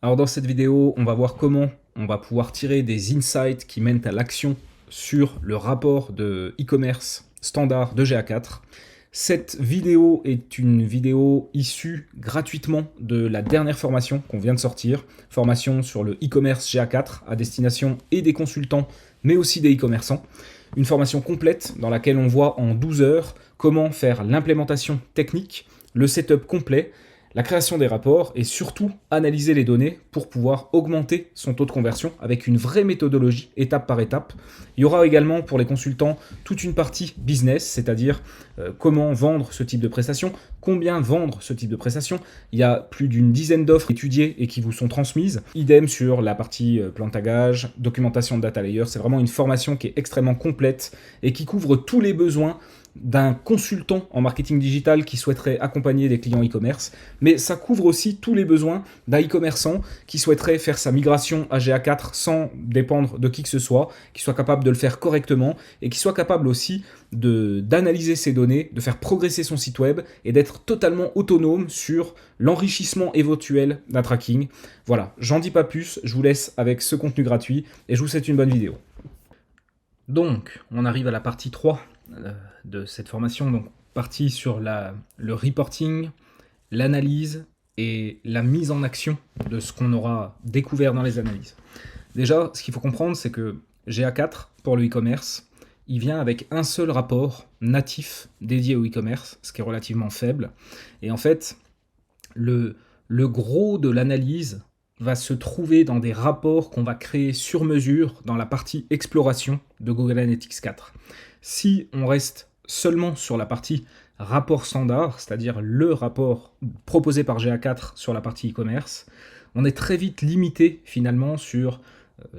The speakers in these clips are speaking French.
Alors dans cette vidéo, on va voir comment on va pouvoir tirer des insights qui mènent à l'action sur le rapport de e-commerce standard de GA4. Cette vidéo est une vidéo issue gratuitement de la dernière formation qu'on vient de sortir, formation sur le e-commerce GA4 à destination et des consultants mais aussi des e-commerçants. Une formation complète dans laquelle on voit en 12 heures comment faire l'implémentation technique, le setup complet, la création des rapports et surtout analyser les données pour pouvoir augmenter son taux de conversion avec une vraie méthodologie étape par étape. Il y aura également pour les consultants toute une partie business, c'est-à-dire comment vendre ce type de prestation, combien vendre ce type de prestation. Il y a plus d'une dizaine d'offres étudiées et qui vous sont transmises. Idem sur la partie plan de tagage, documentation de data layer. C'est vraiment une formation qui est extrêmement complète et qui couvre tous les besoins d'un consultant en marketing digital qui souhaiterait accompagner des clients e-commerce, mais ça couvre aussi tous les besoins d'un e-commerçant qui souhaiterait faire sa migration à GA4 sans dépendre de qui que ce soit, qui soit capable de le faire correctement et qui soit capable aussi d'analyser ses données, de faire progresser son site web et d'être totalement autonome sur l'enrichissement éventuel d'un tracking. Voilà, j'en dis pas plus, je vous laisse avec ce contenu gratuit et je vous souhaite une bonne vidéo. Donc, on arrive à la partie 3 de cette formation, donc partie sur le reporting, l'analyse et la mise en action de ce qu'on aura découvert dans les analyses. Déjà, ce qu'il faut comprendre, c'est que GA4, pour le e-commerce, il vient avec un seul rapport natif dédié au e-commerce, ce qui est relativement faible. Et en fait, le gros de l'analyse va se trouver dans des rapports qu'on va créer sur mesure dans la partie exploration de Google Analytics 4. Si on reste seulement sur la partie rapport standard, c'est-à-dire le rapport proposé par GA4 sur la partie e-commerce, on est très vite limité finalement sur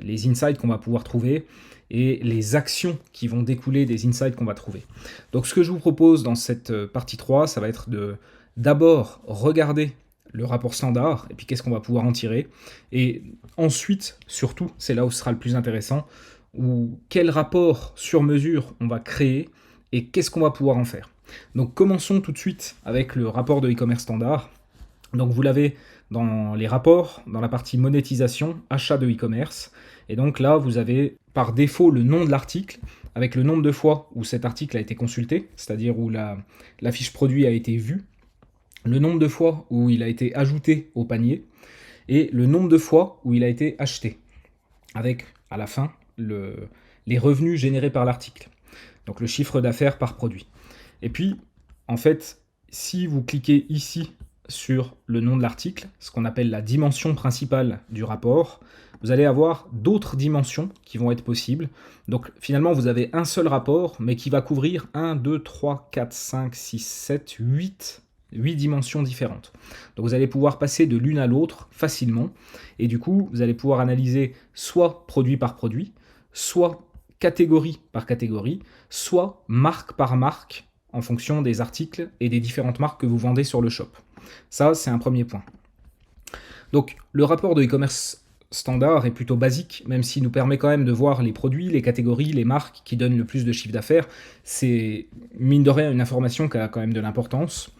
les insights qu'on va pouvoir trouver et les actions qui vont découler des insights qu'on va trouver. Donc ce que je vous propose dans cette partie 3, ça va être de d'abord regarder le rapport standard, et puis qu'est-ce qu'on va pouvoir en tirer, et ensuite, surtout, c'est là où ce sera le plus intéressant, ou quel rapport sur mesure on va créer, et qu'est-ce qu'on va pouvoir en faire. Donc commençons tout de suite avec le rapport de e-commerce standard. Donc vous l'avez dans les rapports, dans la partie monétisation, achat de e-commerce, et donc là vous avez par défaut le nom de l'article, avec le nombre de fois où cet article a été consulté, c'est-à-dire où la fiche produit a été vue, le nombre de fois où il a été ajouté au panier, et le nombre de fois où il a été acheté, avec à la fin les revenus générés par l'article, donc le chiffre d'affaires par produit. Et puis, en fait, si vous cliquez ici sur le nom de l'article, ce qu'on appelle la dimension principale du rapport, vous allez avoir d'autres dimensions qui vont être possibles. Donc finalement, vous avez un seul rapport, mais qui va couvrir 1, 2, 3, 4, 5, 6, 7, 8 dimensions différentes. Donc vous allez pouvoir passer de l'une à l'autre facilement, et du coup, vous allez pouvoir analyser soit produit par produit, soit catégorie par catégorie, soit marque par marque, en fonction des articles et des différentes marques que vous vendez sur le shop. Ça, c'est un premier point. Donc, le rapport de e-commerce standard est plutôt basique, même s'il nous permet quand même de voir les produits, les catégories, les marques qui donnent le plus de chiffre d'affaires. C'est, mine de rien, une information qui a quand même de l'importance.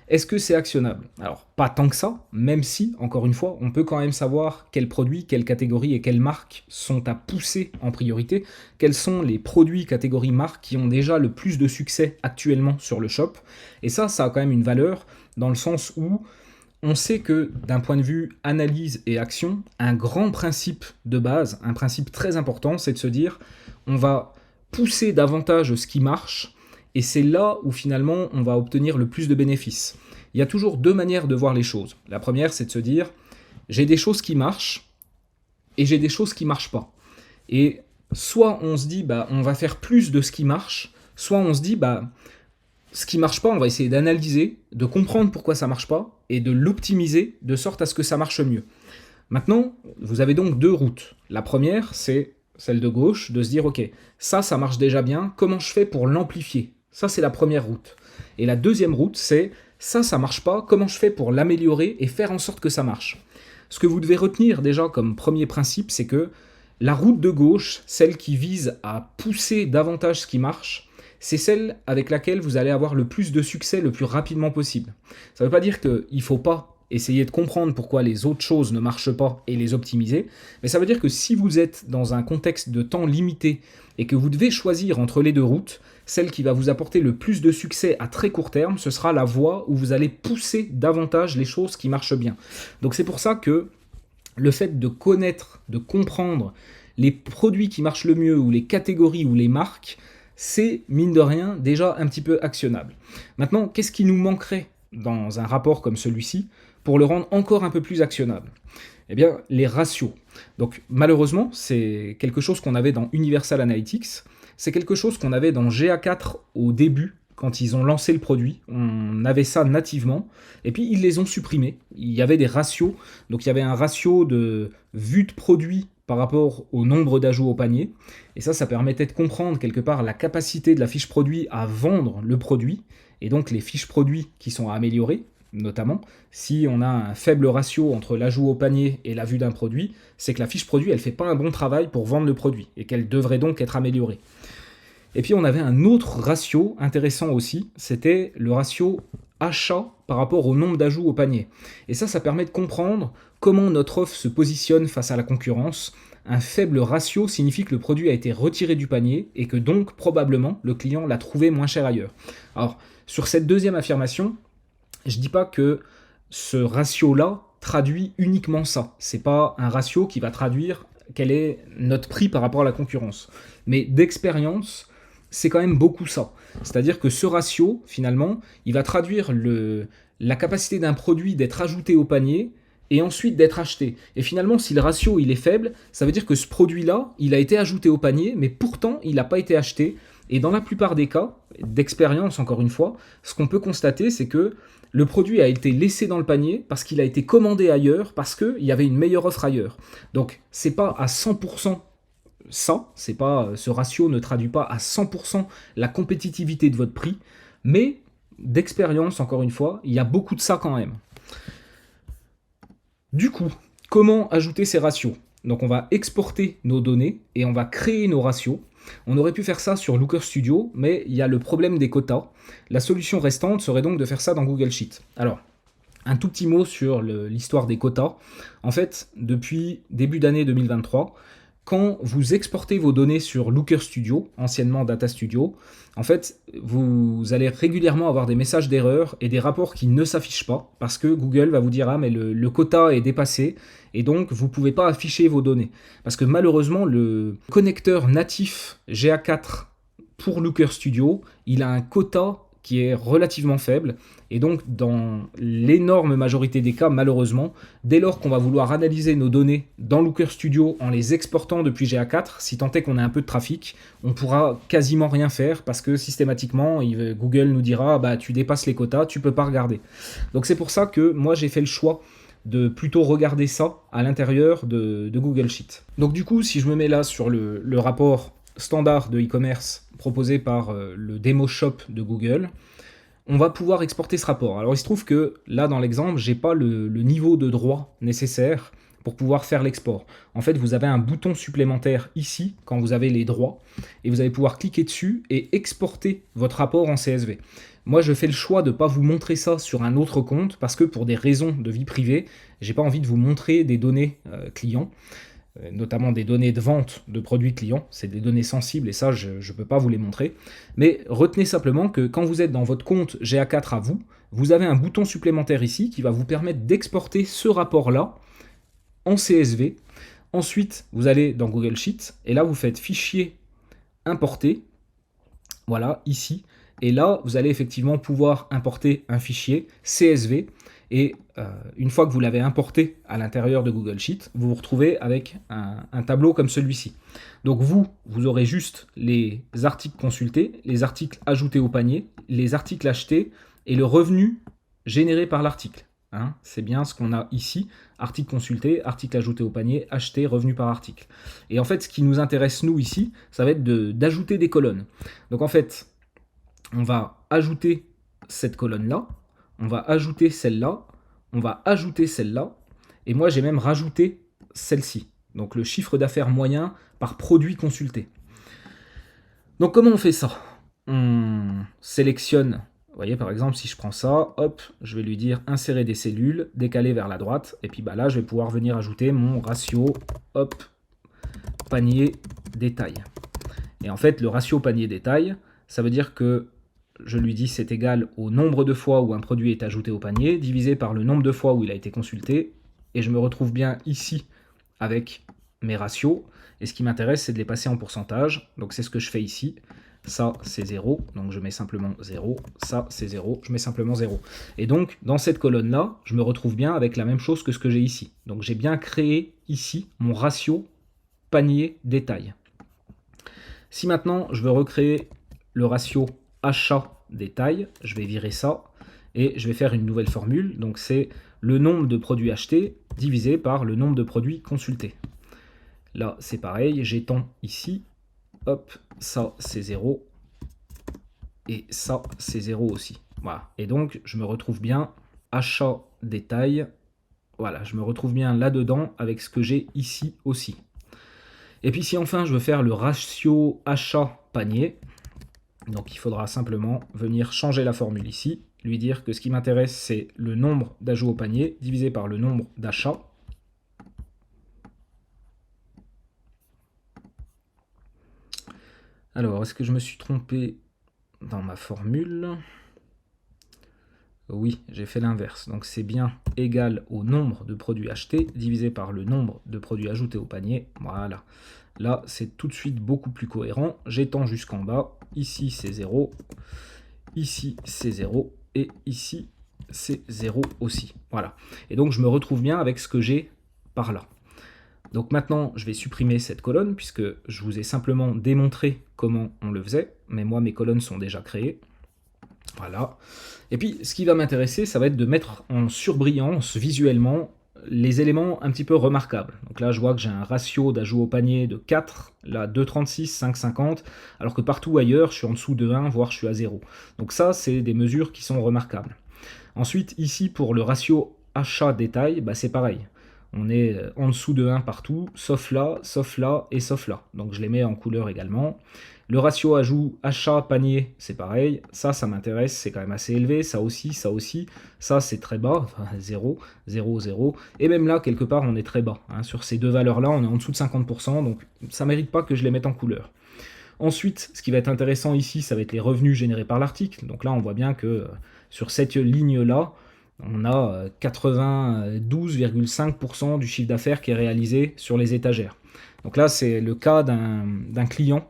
Est-ce que c'est actionnable? Alors, pas tant que ça, même si, encore une fois, on peut quand même savoir quels produits, quelles catégories et quelles marques sont à pousser en priorité, quels sont les produits, catégories, marques qui ont déjà le plus de succès actuellement sur le shop. Et ça a quand même une valeur dans le sens où on sait que d'un point de vue analyse et action, un grand principe de base, un principe très important, c'est de se dire on va pousser davantage ce qui marche, et c'est là où finalement on va obtenir le plus de bénéfices. Il y a toujours deux manières de voir les choses. La première, c'est de se dire j'ai des choses qui marchent et j'ai des choses qui marchent pas. Et soit on se dit on va faire plus de ce qui marche, soit on se dit ce qui marche pas, on va essayer d'analyser, de comprendre pourquoi ça marche pas et de l'optimiser de sorte à ce que ça marche mieux. Maintenant, vous avez donc deux routes. La première, c'est celle de gauche, de se dire ok, ça marche déjà bien, comment je fais pour l'amplifier? Ça, c'est la première route. Et la deuxième route, c'est ça marche pas, comment je fais pour l'améliorer et faire en sorte que ça marche? Ce que vous devez retenir déjà comme premier principe, c'est que la route de gauche, celle qui vise à pousser davantage ce qui marche, c'est celle avec laquelle vous allez avoir le plus de succès le plus rapidement possible. Ça ne veut pas dire qu'il ne faut pas essayer de comprendre pourquoi les autres choses ne marchent pas et les optimiser. Mais ça veut dire que si vous êtes dans un contexte de temps limité et que vous devez choisir entre les deux routes, celle qui va vous apporter le plus de succès à très court terme, ce sera la voie où vous allez pousser davantage les choses qui marchent bien. Donc c'est pour ça que le fait de connaître, de comprendre les produits qui marchent le mieux, ou les catégories, ou les marques, c'est, mine de rien, déjà un petit peu actionnable. Maintenant, qu'est-ce qui nous manquerait dans un rapport comme celui-ci pour le rendre encore un peu plus actionnable? Eh bien, les ratios. Donc, malheureusement, c'est quelque chose qu'on avait dans Universal Analytics, c'est quelque chose qu'on avait dans GA4 au début, quand ils ont lancé le produit, on avait ça nativement, et puis ils les ont supprimés. Il y avait des ratios, donc il y avait un ratio de vue de produit par rapport au nombre d'ajouts au panier, et ça permettait de comprendre quelque part la capacité de la fiche produit à vendre le produit, et donc les fiches produits qui sont à améliorer, notamment, si on a un faible ratio entre l'ajout au panier et la vue d'un produit, c'est que la fiche produit, elle ne fait pas un bon travail pour vendre le produit, et qu'elle devrait donc être améliorée. Et puis on avait un autre ratio intéressant aussi, c'était le ratio achat par rapport au nombre d'ajouts au panier. Et ça permet de comprendre comment notre offre se positionne face à la concurrence. Un faible ratio signifie que le produit a été retiré du panier et que donc probablement le client l'a trouvé moins cher ailleurs. Alors sur cette deuxième affirmation, je ne dis pas que ce ratio-là traduit uniquement ça. C'est pas un ratio qui va traduire quel est notre prix par rapport à la concurrence. Mais d'expérience, c'est quand même beaucoup ça. C'est-à-dire que ce ratio, finalement, il va traduire la capacité d'un produit d'être ajouté au panier et ensuite d'être acheté. Et finalement, si le ratio il est faible, ça veut dire que ce produit-là, il a été ajouté au panier, mais pourtant, il n'a pas été acheté. Et dans la plupart des cas, d'expérience encore une fois, ce qu'on peut constater, c'est que le produit a été laissé dans le panier parce qu'il a été commandé ailleurs, parce qu'il y avait une meilleure offre ailleurs. Donc, c'est pas à 100% ça, c'est pas, ce ratio ne traduit pas à 100% la compétitivité de votre prix, mais d'expérience, encore une fois, il y a beaucoup de ça quand même. Du coup, comment ajouter ces ratios? Donc on va exporter nos données et on va créer nos ratios. On aurait pu faire ça sur Looker Studio, mais il y a le problème des quotas. La solution restante serait donc de faire ça dans Google Sheet. Alors, un tout petit mot sur l'histoire des quotas. En fait, depuis début d'année 2023, quand vous exportez vos données sur Looker Studio, anciennement Data Studio, en fait, vous allez régulièrement avoir des messages d'erreur et des rapports qui ne s'affichent pas parce que Google va vous dire « Ah, mais le quota est dépassé » et donc vous ne pouvez pas afficher vos données. Parce que malheureusement, le connecteur natif GA4 pour Looker Studio, il a un quota qui est relativement faible, et donc dans l'énorme majorité des cas, malheureusement, dès lors qu'on va vouloir analyser nos données dans Looker Studio en les exportant depuis GA4, si tant est qu'on a un peu de trafic, on pourra quasiment rien faire, parce que systématiquement, Google nous dira bah, « tu dépasses les quotas, tu peux pas regarder ». Donc c'est pour ça que moi j'ai fait le choix de plutôt regarder ça à l'intérieur de Google Sheet. Donc du coup, si je me mets là sur le rapport standard de e-commerce proposé par le Demo Shop de Google, on va pouvoir exporter ce rapport. Alors il se trouve que là dans l'exemple, j'ai pas le niveau de droit nécessaire pour pouvoir faire l'export. En fait, vous avez un bouton supplémentaire ici quand vous avez les droits et vous allez pouvoir cliquer dessus et exporter votre rapport en CSV. Moi, je fais le choix de ne pas vous montrer ça sur un autre compte parce que pour des raisons de vie privée, j'ai pas envie de vous montrer des données clients, notamment des données de vente de produits clients. C'est des données sensibles et ça, je ne peux pas vous les montrer. Mais retenez simplement que quand vous êtes dans votre compte GA4 à vous, vous avez un bouton supplémentaire ici qui va vous permettre d'exporter ce rapport-là en CSV. Ensuite, vous allez dans Google Sheets et là, vous faites Fichier, Importer. Voilà, ici. Et là, vous allez effectivement pouvoir importer un fichier CSV. Et une fois que vous l'avez importé à l'intérieur de Google Sheet, vous vous retrouvez avec un tableau comme celui-ci. Donc vous aurez juste les articles consultés, les articles ajoutés au panier, les articles achetés et le revenu généré par l'article. Hein, c'est bien ce qu'on a ici, article consulté, article ajouté au panier, acheté, revenu par article. Et en fait, ce qui nous intéresse nous ici, ça va être d'ajouter des colonnes. Donc en fait, on va ajouter cette colonne-là, on va ajouter celle-là, on va ajouter celle-là, et moi j'ai même rajouté celle-ci. Donc le chiffre d'affaires moyen par produit consulté. Donc comment on fait ça? On sélectionne Vous voyez, par exemple, si je prends ça, hop, je vais lui dire insérer des cellules, décaler vers la droite, et puis bah, là, je vais pouvoir venir ajouter mon ratio, hop, panier détail. Et en fait, le ratio panier détail, ça veut dire que je lui dis c'est égal au nombre de fois où un produit est ajouté au panier, divisé par le nombre de fois où il a été consulté, et je me retrouve bien ici avec mes ratios, et ce qui m'intéresse, c'est de les passer en pourcentage, donc c'est ce que je fais ici. Ça, c'est 0, donc je mets simplement 0. Ça, c'est 0, je mets simplement 0. Et donc, dans cette colonne-là, je me retrouve bien avec la même chose que ce que j'ai ici. Donc, j'ai bien créé ici mon ratio panier détail. Si maintenant, je veux recréer le ratio achat détail, je vais virer ça, et je vais faire une nouvelle formule. Donc, c'est le nombre de produits achetés divisé par le nombre de produits consultés. Là, c'est pareil, j'étends ici. Hop, ça c'est 0, et ça c'est 0 aussi. Voilà, et donc je me retrouve bien achat détail, voilà, je me retrouve bien là-dedans avec ce que j'ai ici aussi. Et puis si enfin je veux faire le ratio achat panier, donc il faudra simplement venir changer la formule ici, lui dire que ce qui m'intéresse c'est le nombre d'ajouts au panier divisé par le nombre d'achats. Alors, est-ce que je me suis trompé dans ma formule? Oui, j'ai fait l'inverse. Donc c'est bien égal au nombre de produits achetés divisé par le nombre de produits ajoutés au panier. Voilà. Là, c'est tout de suite beaucoup plus cohérent. J'étends jusqu'en bas. Ici, c'est 0. Ici, c'est 0. Et ici, c'est 0 aussi. Voilà. Et donc, je me retrouve bien avec ce que j'ai par là. Donc maintenant, je vais supprimer cette colonne, puisque je vous ai simplement démontré comment on le faisait, mais moi, mes colonnes sont déjà créées. Voilà. Et puis, ce qui va m'intéresser, ça va être de mettre en surbrillance, visuellement, les éléments un petit peu remarquables. Donc là, je vois que j'ai un ratio d'ajout au panier de 4, là 2,36, 5,50, alors que partout ailleurs, je suis en dessous de 1, voire je suis à 0. Donc ça, c'est des mesures qui sont remarquables. Ensuite, ici, pour le ratio achat détail, bah, c'est pareil. On est en dessous de 1 partout, sauf là, et sauf là. Donc je les mets en couleur également. Le ratio ajout achat panier, c'est pareil. Ça m'intéresse, c'est quand même assez élevé. Ça aussi. Ça, c'est très bas, enfin, 0, 0, 0. Et même là, quelque part, on est très bas. Hein. Sur ces deux valeurs-là, on est en dessous de 50%, donc ça ne mérite pas que je les mette en couleur. Ensuite, ce qui va être intéressant ici, ça va être les revenus générés par l'article. Donc là, on voit bien que sur cette ligne-là, on a 92,5% du chiffre d'affaires qui est réalisé sur les étagères. Donc là, c'est le cas d'un client.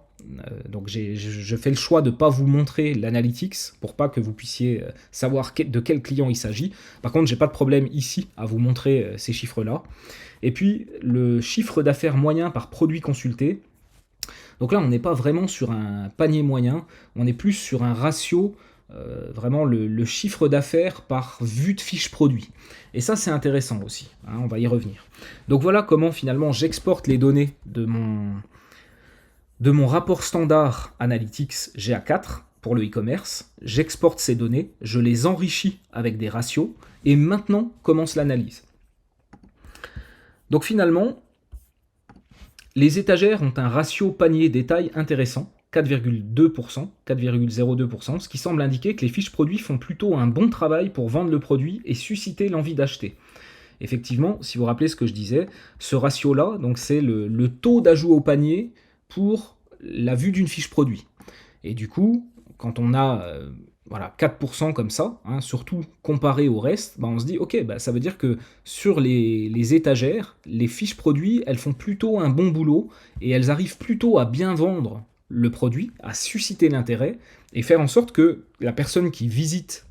Donc je fais le choix de ne pas vous montrer l'analytics pour pas que vous puissiez savoir de quel client il s'agit. Par contre, j'ai pas de problème ici à vous montrer ces chiffres-là. Et puis, le chiffre d'affaires moyen par produit consulté. Donc là, on n'est pas vraiment sur un panier moyen, on est plus sur un ratio, vraiment le chiffre d'affaires par vue de fiche produit. Et ça, c'est intéressant aussi, hein, on va y revenir. Donc voilà comment finalement j'exporte les données de mon rapport standard Analytics GA4 pour le e-commerce. J'exporte ces données, je les enrichis avec des ratios, et maintenant commence l'analyse. Donc finalement, les étagères ont un ratio panier détail intéressant, 4,2%, 4,02%, ce qui semble indiquer que les fiches produits font plutôt un bon travail pour vendre le produit et susciter l'envie d'acheter. Effectivement, si vous vous rappelez ce que je disais, ce ratio-là, donc c'est le taux d'ajout au panier pour la vue d'une fiche produit. Et du coup, quand on a voilà, 4% comme ça, hein, surtout comparé au reste, bah on se dit, ok, bah ça veut dire que sur les étagères, les fiches produits, elles font plutôt un bon boulot, et elles arrivent plutôt à bien vendre le produit, à susciter l'intérêt, et faire en sorte que la personne qui visite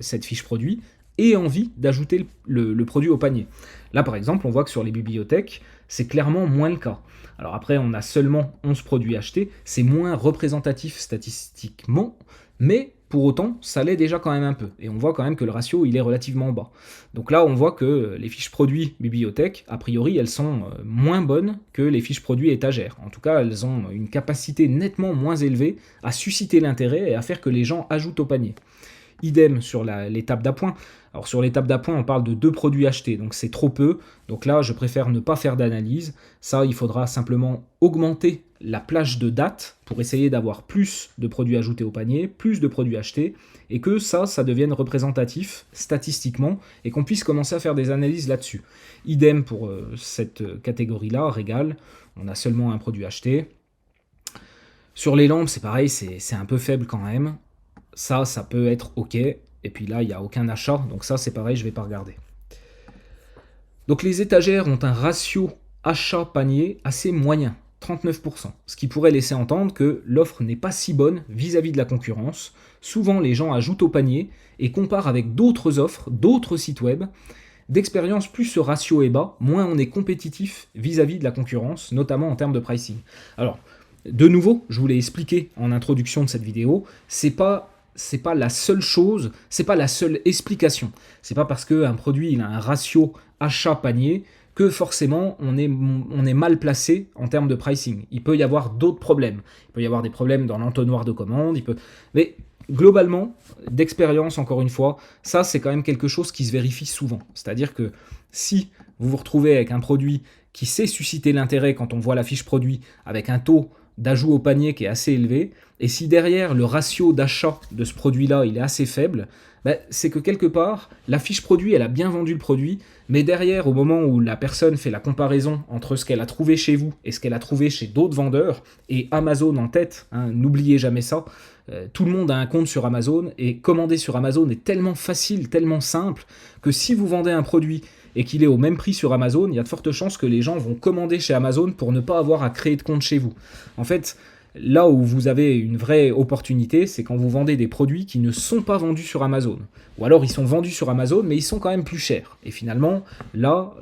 cette fiche produit ait envie d'ajouter le produit au panier. Là, par exemple, on voit que sur les bibliothèques, c'est clairement moins le cas. Alors après, on a seulement 11 produits achetés, c'est moins représentatif statistiquement, mais pour autant, ça l'est déjà quand même un peu. Et on voit quand même que le ratio, il est relativement bas. Donc là, on voit que les fiches produits bibliothèques, a priori, elles sont moins bonnes que les fiches produits étagères. En tout cas, elles ont une capacité nettement moins élevée à susciter l'intérêt et à faire que les gens ajoutent au panier. Idem sur l'étape d'appoint. Alors sur l'étape d'appoint, on parle de 2 produits achetés, donc c'est trop peu. Donc là, je préfère ne pas faire d'analyse. Ça, il faudra simplement augmenter la plage de date pour essayer d'avoir plus de produits ajoutés au panier, plus de produits achetés, et que ça devienne représentatif statistiquement, et qu'on puisse commencer à faire des analyses là-dessus. Idem pour cette catégorie-là, Régal, on a seulement un produit acheté. Sur les lampes, c'est pareil, c'est un peu faible quand même. Ça peut être OK, et puis là, il n'y a aucun achat, donc ça, c'est pareil, je ne vais pas regarder. Donc les étagères ont un ratio achat-panier assez moyen, 39%, ce qui pourrait laisser entendre que l'offre n'est pas si bonne vis-à-vis de la concurrence. Souvent, les gens ajoutent au panier et comparent avec d'autres offres, d'autres sites web. D'expérience, plus ce ratio est bas, moins on est compétitif vis-à-vis de la concurrence, notamment en termes de pricing. Alors, de nouveau, je vous l'ai expliqué en introduction de cette vidéo, c'est pas la seule chose, c'est pas la seule explication. C'est pas parce qu'un produit il a un ratio achat-panier que forcément on est mal placé en termes de pricing. Il peut y avoir d'autres problèmes. Il peut y avoir des problèmes dans l'entonnoir de commande, mais globalement, d'expérience, encore une fois, ça c'est quand même quelque chose qui se vérifie souvent. C'est-à-dire que si vous vous retrouvez avec un produit qui sait susciter l'intérêt quand on voit la fiche produit avec un taux d'ajout au panier qui est assez élevé, et si derrière le ratio d'achat de ce produit-là il est assez faible, c'est que quelque part, la fiche produit, elle a bien vendu le produit, mais derrière, au moment où la personne fait la comparaison entre ce qu'elle a trouvé chez vous et ce qu'elle a trouvé chez d'autres vendeurs, et Amazon en tête, n'oubliez jamais ça, tout le monde a un compte sur Amazon, et commander sur Amazon est tellement facile, tellement simple, que si vous vendez un produit et qu'il est au même prix sur Amazon, il y a de fortes chances que les gens vont commander chez Amazon pour ne pas avoir à créer de compte chez vous. En fait, là où vous avez une vraie opportunité, c'est quand vous vendez des produits qui ne sont pas vendus sur Amazon. Ou alors ils sont vendus sur Amazon, mais ils sont quand même plus chers. Et finalement, là,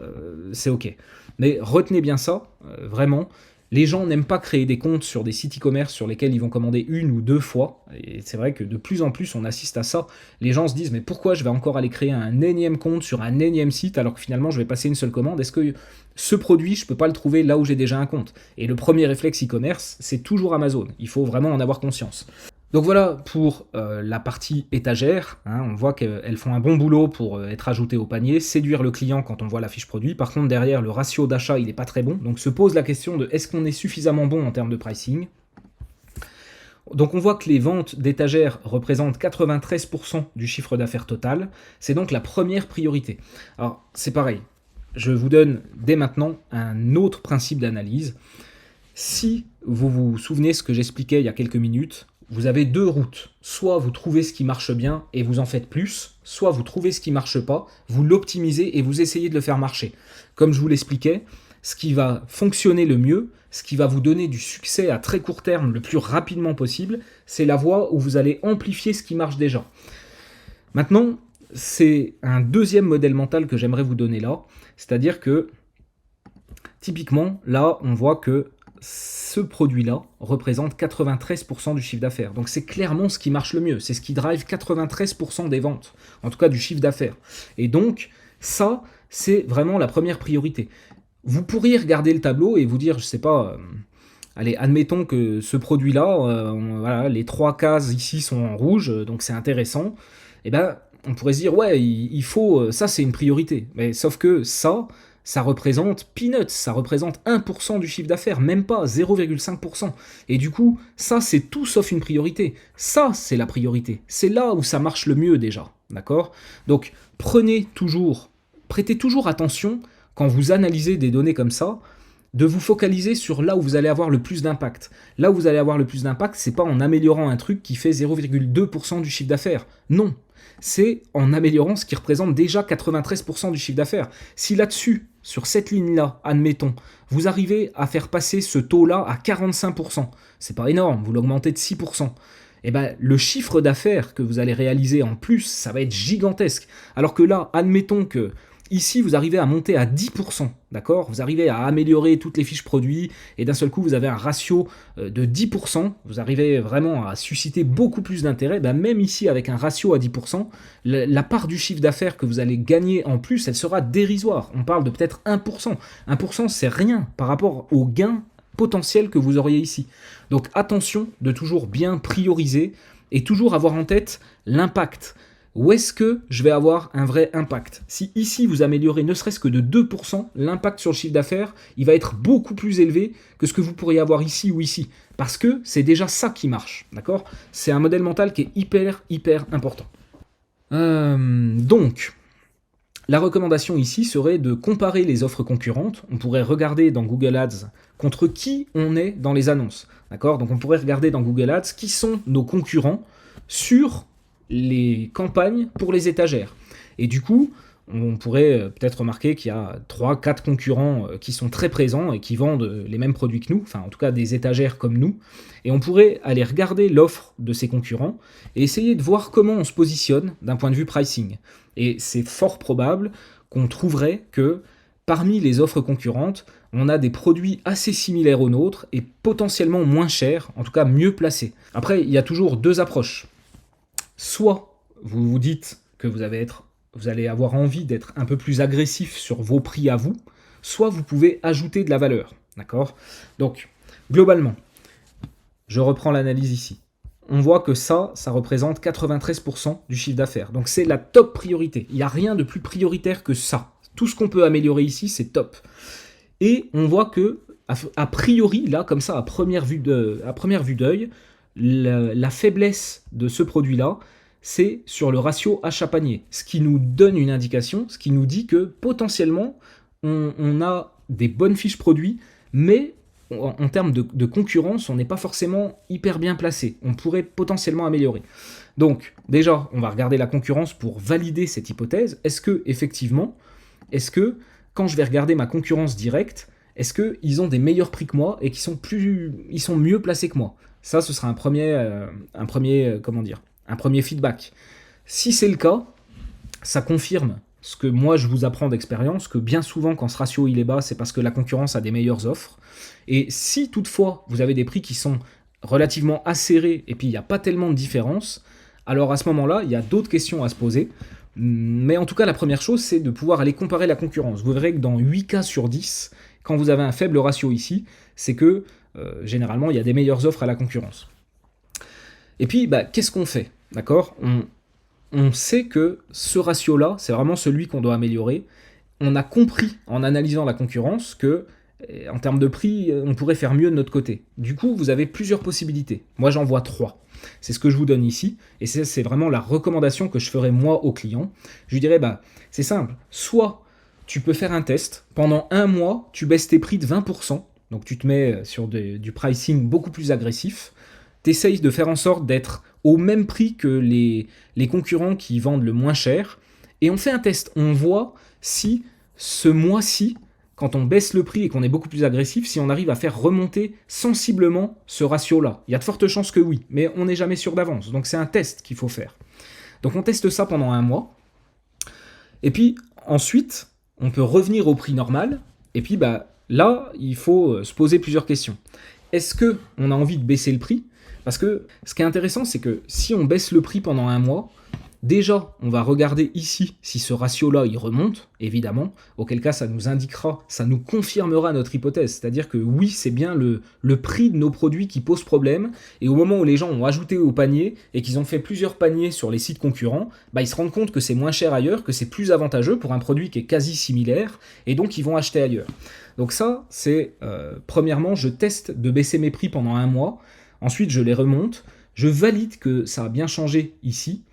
c'est OK. Mais retenez bien ça, vraiment. Les gens n'aiment pas créer des comptes sur des sites e-commerce sur lesquels ils vont commander une ou deux fois. Et c'est vrai que de plus en plus, on assiste à ça. Les gens se disent, mais pourquoi je vais encore aller créer un énième compte sur un énième site alors que finalement, je vais passer une seule commande? Est-ce que ce produit, je ne peux pas le trouver là où j'ai déjà un compte? Et le premier réflexe e-commerce, c'est toujours Amazon. Il faut vraiment en avoir conscience. Donc voilà pour la partie étagère, on voit qu'elles font un bon boulot pour être ajoutées au panier, séduire le client quand on voit la fiche produit. Par contre derrière le ratio d'achat il n'est pas très bon, donc se pose la question de est-ce qu'on est suffisamment bon en termes de pricing. Donc on voit que les ventes d'étagères représentent 93% du chiffre d'affaires total, c'est donc la première priorité. Alors c'est pareil, je vous donne dès maintenant un autre principe d'analyse. Si vous vous souvenez ce que j'expliquais il y a quelques minutes, vous avez deux routes. Soit vous trouvez ce qui marche bien et vous en faites plus, soit vous trouvez ce qui marche pas, vous l'optimisez et vous essayez de le faire marcher. Comme je vous l'expliquais, ce qui va fonctionner le mieux, ce qui va vous donner du succès à très court terme le plus rapidement possible, c'est la voie où vous allez amplifier ce qui marche déjà. Maintenant, c'est un deuxième modèle mental que j'aimerais vous donner là, c'est-à-dire que typiquement, là, on voit que ce produit-là représente 93% du chiffre d'affaires. Donc c'est clairement ce qui marche le mieux, c'est ce qui drive 93% des ventes, en tout cas du chiffre d'affaires. Et donc ça, c'est vraiment la première priorité. Vous pourriez regarder le tableau et vous dire, je sais pas, allez, admettons que ce produit-là, voilà, les 3 cases ici sont en rouge, donc c'est intéressant. Et on pourrait se dire, ouais, il faut, ça c'est une priorité. Mais sauf que ça représente peanuts, ça représente 1% du chiffre d'affaires, même pas 0,5%. Et du coup, ça c'est tout sauf une priorité. Ça c'est la priorité. C'est là où ça marche le mieux déjà, d'accord? Donc prêtez toujours attention quand vous analysez des données comme ça, de vous focaliser sur là où vous allez avoir le plus d'impact. Là où vous allez avoir le plus d'impact, c'est pas en améliorant un truc qui fait 0,2% du chiffre d'affaires. Non, c'est en améliorant ce qui représente déjà 93% du chiffre d'affaires. Si là-dessus, sur cette ligne-là, admettons, vous arrivez à faire passer ce taux-là à 45%, c'est pas énorme, vous l'augmentez de 6%, et le chiffre d'affaires que vous allez réaliser en plus, ça va être gigantesque. Alors que là, admettons que ici, vous arrivez à monter à 10%, d'accord? Vous arrivez à améliorer toutes les fiches produits et d'un seul coup, vous avez un ratio de 10%. Vous arrivez vraiment à susciter beaucoup plus d'intérêt. Même ici, avec un ratio à 10%, la part du chiffre d'affaires que vous allez gagner en plus, elle sera dérisoire. On parle de peut-être 1%. 1%, c'est rien par rapport au gain potentiel que vous auriez ici. Donc attention de toujours bien prioriser et toujours avoir en tête l'impact. où est-ce que je vais avoir un vrai impact? Si ici vous améliorez ne serait-ce que de 2%, l'impact sur le chiffre d'affaires, il va être beaucoup plus élevé que ce que vous pourriez avoir ici ou ici. Parce que c'est déjà ça qui marche, d'accord? C'est un modèle mental qui est hyper important. Donc, la recommandation ici serait de comparer les offres concurrentes. On pourrait regarder dans Google Ads contre qui on est dans les annonces, d'accord? Donc on pourrait regarder dans Google Ads qui sont nos concurrents sur les campagnes pour les étagères. Et du coup, on pourrait peut-être remarquer qu'il y a 3-4 concurrents qui sont très présents et qui vendent les mêmes produits que nous, enfin en tout cas des étagères comme nous, et on pourrait aller regarder l'offre de ces concurrents et essayer de voir comment on se positionne d'un point de vue pricing. Et c'est fort probable qu'on trouverait que parmi les offres concurrentes, on a des produits assez similaires aux nôtres et potentiellement moins chers, en tout cas mieux placés. Après, il y a toujours deux approches. Soit vous vous dites que vous allez avoir envie d'être un peu plus agressif sur vos prix à vous, soit vous pouvez ajouter de la valeur, d'accord? Donc, globalement, je reprends l'analyse ici. On voit que ça représente 93% du chiffre d'affaires. Donc c'est la top priorité. Il n'y a rien de plus prioritaire que ça. Tout ce qu'on peut améliorer ici, c'est top. Et on voit que, a priori, là, comme ça, à première vue d'œil, la faiblesse de ce produit-là, c'est sur le ratio achat-panier. Ce qui nous donne une indication, ce qui nous dit que potentiellement, on a des bonnes fiches produits, mais en termes de concurrence, on n'est pas forcément hyper bien placé. On pourrait potentiellement améliorer. Donc, déjà, on va regarder la concurrence pour valider cette hypothèse. Est-ce que quand je vais regarder ma concurrence directe, est-ce qu'ils ont des meilleurs prix que moi et ils sont mieux placés que moi? Ça, ce sera un premier feedback. Si c'est le cas, ça confirme ce que moi je vous apprends d'expérience, que bien souvent quand ce ratio il est bas, c'est parce que la concurrence a des meilleures offres. Et si toutefois vous avez des prix qui sont relativement acérés et puis il n'y a pas tellement de différence, alors à ce moment-là, il y a d'autres questions à se poser. Mais en tout cas, la première chose, c'est de pouvoir aller comparer la concurrence. Vous verrez que dans 8 cas sur 10, quand vous avez un faible ratio ici, c'est que généralement, il y a des meilleures offres à la concurrence. Et puis, qu'est-ce qu'on fait? D'accord? On sait que ce ratio-là, c'est vraiment celui qu'on doit améliorer. On a compris, en analysant la concurrence, que en termes de prix, on pourrait faire mieux de notre côté. Du coup, vous avez plusieurs possibilités. Moi, j'en vois 3. C'est ce que je vous donne ici, et c'est vraiment la recommandation que je ferai moi aux clients. Je lui dirais, c'est simple, soit tu peux faire un test, pendant 1 mois, tu baisses tes prix de 20%, donc tu te mets sur du pricing beaucoup plus agressif, tu essayes de faire en sorte d'être au même prix que les concurrents qui vendent le moins cher, et on fait un test, on voit si ce mois-ci, quand on baisse le prix et qu'on est beaucoup plus agressif, si on arrive à faire remonter sensiblement ce ratio-là. Il y a de fortes chances que oui, mais on n'est jamais sûr d'avance. Donc c'est un test qu'il faut faire. Donc on teste ça pendant 1 mois. Et puis ensuite, on peut revenir au prix normal. Et puis là, il faut se poser plusieurs questions. Est-ce qu'on a envie de baisser le prix? Parce que ce qui est intéressant, c'est que si on baisse le prix pendant 1 mois, déjà, on va regarder ici si ce ratio-là, il remonte, évidemment, auquel cas ça nous indiquera, ça nous confirmera notre hypothèse. C'est-à-dire que oui, c'est bien le prix de nos produits qui pose problème, et au moment où les gens ont ajouté au panier, et qu'ils ont fait plusieurs paniers sur les sites concurrents, ils se rendent compte que c'est moins cher ailleurs, que c'est plus avantageux pour un produit qui est quasi similaire, et donc ils vont acheter ailleurs. Donc ça, c'est, premièrement, je teste de baisser mes prix pendant 1 mois, ensuite je les remonte, je valide que ça a bien changé ici,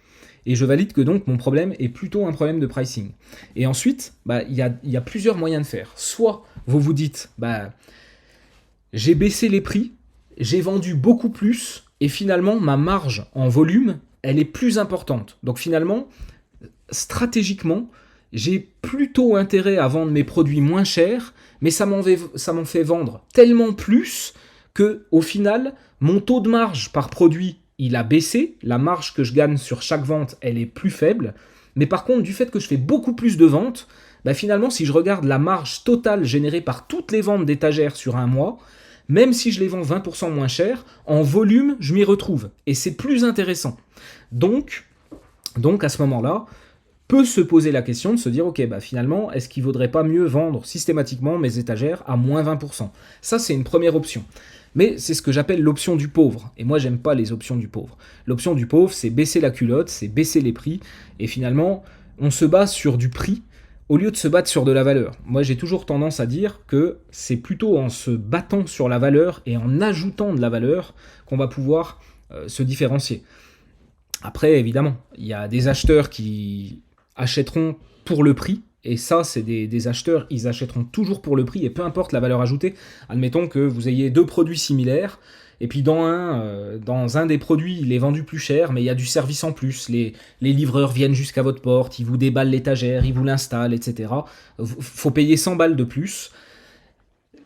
et je valide que donc mon problème est plutôt un problème de pricing. Et ensuite, il y a plusieurs moyens de faire. Soit vous vous dites, j'ai baissé les prix, j'ai vendu beaucoup plus, et finalement ma marge en volume, elle est plus importante. Donc finalement, stratégiquement, j'ai plutôt intérêt à vendre mes produits moins chers, mais ça m'en fait vendre tellement plus que au final, mon taux de marge par produit il a baissé, la marge que je gagne sur chaque vente, elle est plus faible, mais par contre, du fait que je fais beaucoup plus de ventes, finalement, si je regarde la marge totale générée par toutes les ventes d'étagères sur 1 mois, même si je les vends 20% moins cher, en volume, je m'y retrouve, et c'est plus intéressant. Donc à ce moment-là, peut se poser la question de se dire, ok, bah finalement, est-ce qu'il ne vaudrait pas mieux vendre systématiquement mes étagères à moins 20%? Ça, c'est une première option. Mais c'est ce que j'appelle l'option du pauvre. Et moi, j'aime pas les options du pauvre. L'option du pauvre, c'est baisser la culotte, c'est baisser les prix. Et finalement, on se base sur du prix au lieu de se battre sur de la valeur. Moi, j'ai toujours tendance à dire que c'est plutôt en se battant sur la valeur et en ajoutant de la valeur qu'on va pouvoir se différencier. Après, évidemment, il y a des acheteurs qui achèteront pour le prix, et ça, c'est des acheteurs, ils achèteront toujours pour le prix, et peu importe la valeur ajoutée. Admettons que vous ayez deux produits similaires, et puis dans un des produits, il est vendu plus cher, mais il y a du service en plus. Les livreurs viennent jusqu'à votre porte, ils vous déballent l'étagère, ils vous l'installent, etc. Faut payer 100 balles de plus.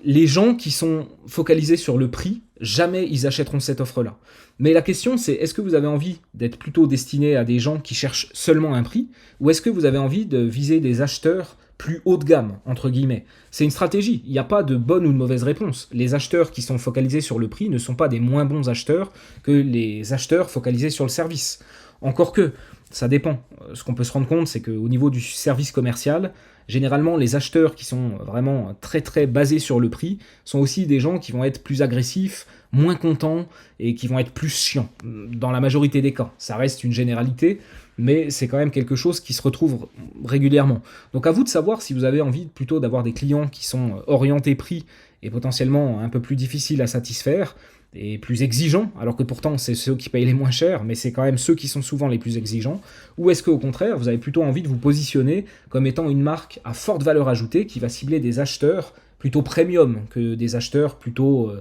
Les gens qui sont focalisés sur le prix, jamais ils achèteront cette offre-là. Mais la question, c'est est-ce que vous avez envie d'être plutôt destiné à des gens qui cherchent seulement un prix, ou est-ce que vous avez envie de viser des acheteurs plus haut de gamme, entre guillemets? C'est une stratégie, il n'y a pas de bonne ou de mauvaise réponse. Les acheteurs qui sont focalisés sur le prix ne sont pas des moins bons acheteurs que les acheteurs focalisés sur le service. Encore que, ça dépend. Ce qu'on peut se rendre compte, c'est qu'au niveau du service commercial, généralement, les acheteurs qui sont vraiment très très basés sur le prix sont aussi des gens qui vont être plus agressifs, moins contents et qui vont être plus chiants. Dans la majorité des cas, ça reste une généralité, mais c'est quand même quelque chose qui se retrouve régulièrement. Donc à vous de savoir si vous avez envie plutôt d'avoir des clients qui sont orientés prix et potentiellement un peu plus difficiles à satisfaire, et plus exigeants, alors que pourtant c'est ceux qui payent les moins chers, mais c'est quand même ceux qui sont souvent les plus exigeants, ou est-ce qu'au contraire, vous avez plutôt envie de vous positionner comme étant une marque à forte valeur ajoutée qui va cibler des acheteurs plutôt premium que des acheteurs plutôt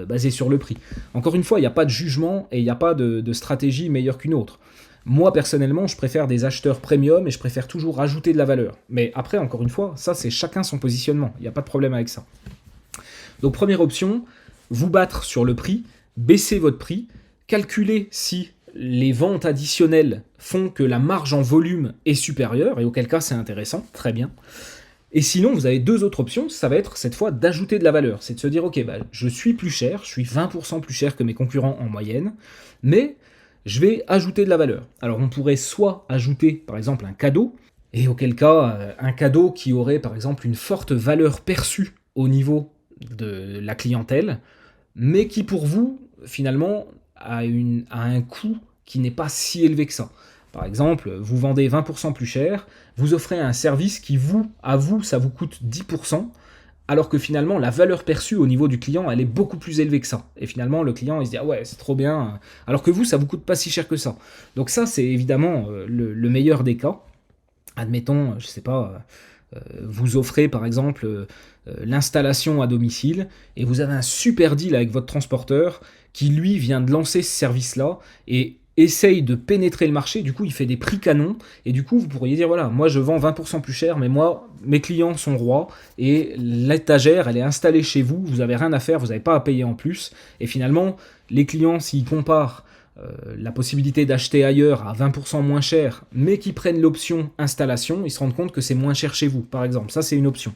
basés sur le prix. Encore une fois, il n'y a pas de jugement et il n'y a pas de stratégie meilleure qu'une autre. Moi, personnellement, je préfère des acheteurs premium et je préfère toujours rajouter de la valeur. Mais après, encore une fois, ça c'est chacun son positionnement, il n'y a pas de problème avec ça. Donc première option, vous battre sur le prix, baisser votre prix, calculer si les ventes additionnelles font que la marge en volume est supérieure, et auquel cas c'est intéressant, très bien. Et sinon, vous avez deux autres options, ça va être cette fois d'ajouter de la valeur. C'est de se dire, ok, bah, je suis plus cher, je suis 20% plus cher que mes concurrents en moyenne, mais je vais ajouter de la valeur. Alors on pourrait soit ajouter par exemple un cadeau, et auquel cas un cadeau qui aurait par exemple une forte valeur perçue au niveau de la clientèle, mais qui pour vous, finalement, a un coût qui n'est pas si élevé que ça. Par exemple, vous vendez 20% plus cher, vous offrez un service qui, à vous, ça vous coûte 10%, alors que finalement, la valeur perçue au niveau du client, elle est beaucoup plus élevée que ça. Et finalement, le client, il se dit « Ah ouais, c'est trop bien », alors que vous, ça vous coûte pas si cher que ça. Donc ça, c'est évidemment le meilleur des cas. Admettons, je sais pas... vous offrez par exemple l'installation à domicile et vous avez un super deal avec votre transporteur qui lui vient de lancer ce service-là et essaye de pénétrer le marché, du coup il fait des prix canons et du coup vous pourriez dire voilà, moi je vends 20% plus cher mais moi mes clients sont rois et l'étagère elle est installée chez vous, vous n'avez rien à faire, vous n'avez pas à payer en plus et finalement les clients s'ils comparent la possibilité d'acheter ailleurs à 20% moins cher, mais qui prennent l'option installation, ils se rendent compte que c'est moins cher chez vous, par exemple. Ça, c'est une option.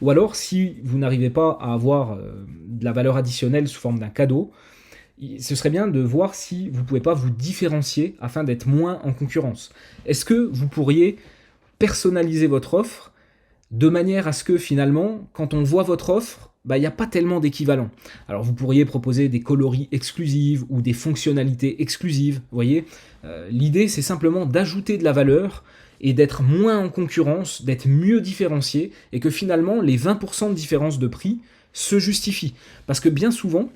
Ou alors, si vous n'arrivez pas à avoir de la valeur additionnelle sous forme d'un cadeau, ce serait bien de voir si vous ne pouvez pas vous différencier afin d'être moins en concurrence. Est-ce que vous pourriez personnaliser votre offre de manière à ce que finalement, quand on voit votre offre, il n'y a pas tellement d'équivalent. Alors vous pourriez proposer des coloris exclusives ou des fonctionnalités exclusives, vous voyez. L'idée c'est simplement d'ajouter de la valeur et d'être moins en concurrence, d'être mieux différencié et que finalement les 20% de différence de prix se justifient. Parce que bien souvent,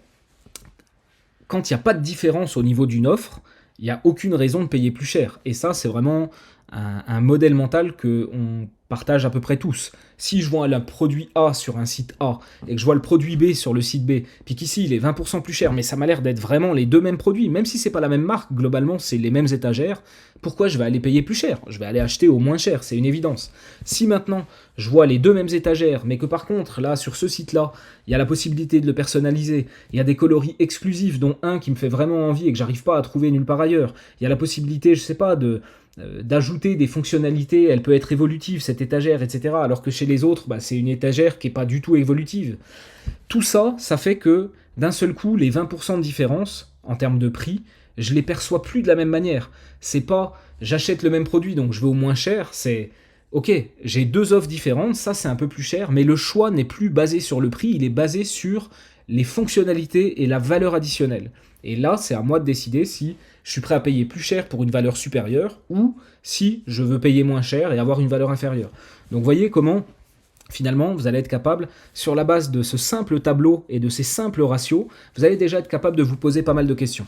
quand il n'y a pas de différence au niveau d'une offre, il n'y a aucune raison de payer plus cher. Et ça c'est vraiment un modèle mental qu'on partage à peu près tous. Si je vois un produit A sur un site A et que je vois le produit B sur le site B, puis qu'ici il est 20% plus cher, mais ça m'a l'air d'être vraiment les deux mêmes produits, même si c'est pas la même marque, globalement c'est les mêmes étagères, pourquoi je vais aller payer plus cher? Je vais aller acheter au moins cher, c'est une évidence. Si maintenant je vois les deux mêmes étagères, mais que par contre là sur ce site-là, il y a la possibilité de le personnaliser, il y a des coloris exclusifs dont un qui me fait vraiment envie et que j'arrive pas à trouver nulle part ailleurs, il y a la possibilité, je sais pas, d'ajouter des fonctionnalités, elle peut être évolutive cette étagère, etc. Alors que chez les autres, c'est une étagère qui n'est pas du tout évolutive. Tout ça, ça fait que d'un seul coup, les 20% de différence en termes de prix, je les perçois plus de la même manière. C'est pas j'achète le même produit, donc je vais au moins cher, c'est ok, j'ai deux offres différentes, ça c'est un peu plus cher, mais le choix n'est plus basé sur le prix, il est basé sur les fonctionnalités et la valeur additionnelle. Et là, c'est à moi de décider si je suis prêt à payer plus cher pour une valeur supérieure ou si je veux payer moins cher et avoir une valeur inférieure. Donc voyez comment finalement, vous allez être capable, sur la base de ce simple tableau et de ces simples ratios, vous allez déjà être capable de vous poser pas mal de questions.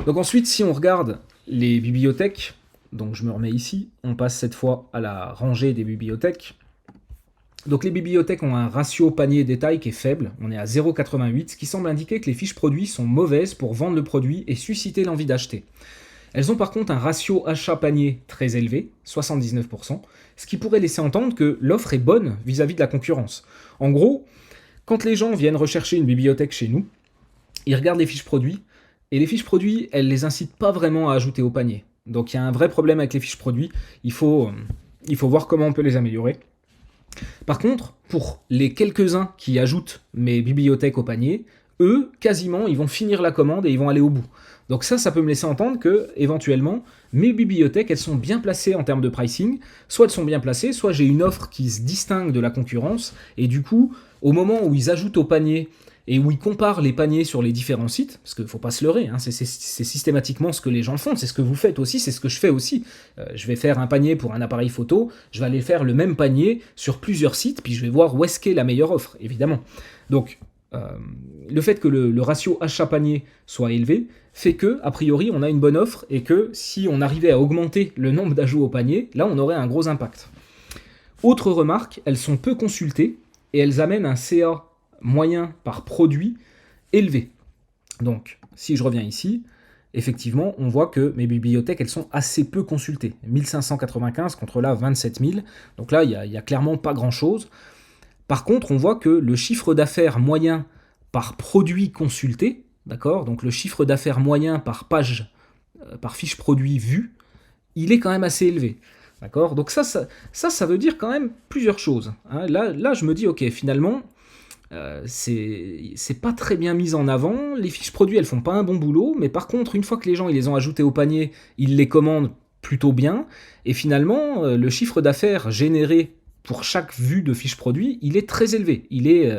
Donc ensuite, si on regarde les bibliothèques, donc je me remets ici, on passe cette fois à la rangée des bibliothèques. Donc les bibliothèques ont un ratio panier-détail qui est faible, on est à 0,88, ce qui semble indiquer que les fiches produits sont mauvaises pour vendre le produit et susciter l'envie d'acheter. Elles ont par contre un ratio achat-panier très élevé, 79%, ce qui pourrait laisser entendre que l'offre est bonne vis-à-vis de la concurrence. En gros, quand les gens viennent rechercher une bibliothèque chez nous, ils regardent les fiches produits, et les fiches produits, elles les incitent pas vraiment à ajouter au panier. Donc il y a un vrai problème avec les fiches produits, il faut voir comment on peut les améliorer. Par contre, pour les quelques-uns qui ajoutent mes bibliothèques au panier, eux, quasiment, ils vont finir la commande et ils vont aller au bout. Donc ça peut me laisser entendre que, éventuellement, mes bibliothèques, elles sont bien placées en termes de pricing. Soit elles sont bien placées, soit j'ai une offre qui se distingue de la concurrence. Et du coup, au moment où ils ajoutent au panier et où ils comparent les paniers sur les différents sites, parce qu'il ne faut pas se leurrer, hein, c'est systématiquement ce que les gens font, c'est ce que vous faites aussi, c'est ce que je fais aussi. Je vais faire un panier pour un appareil photo, je vais aller faire le même panier sur plusieurs sites, puis je vais voir où est-ce qu'est la meilleure offre, évidemment. Donc, le fait que le ratio achat-panier soit élevé fait que, a priori, on a une bonne offre et que si on arrivait à augmenter le nombre d'ajouts au panier, là, on aurait un gros impact. Autre remarque, elles sont peu consultées et elles amènent un CA moyen par produit élevé. Donc, si je reviens ici, effectivement, on voit que mes bibliothèques, elles sont assez peu consultées. 1595 contre là 27 000. Donc là, il y a clairement pas grand-chose. Par contre, on voit que le chiffre d'affaires moyen par produit consulté, d'accord, donc le chiffre d'affaires moyen par page, par fiche produit vue, il est quand même assez élevé. D'accord, donc ça veut dire quand même plusieurs choses. Hein. Là, je me dis, ok, finalement, c'est pas très bien mis en avant. Les fiches produits, elles font pas un bon boulot, mais par contre, une fois que les gens ils les ont ajoutées au panier, ils les commandent plutôt bien. Et finalement, le chiffre d'affaires généré pour chaque vue de fiche produit, il est très élevé. Il est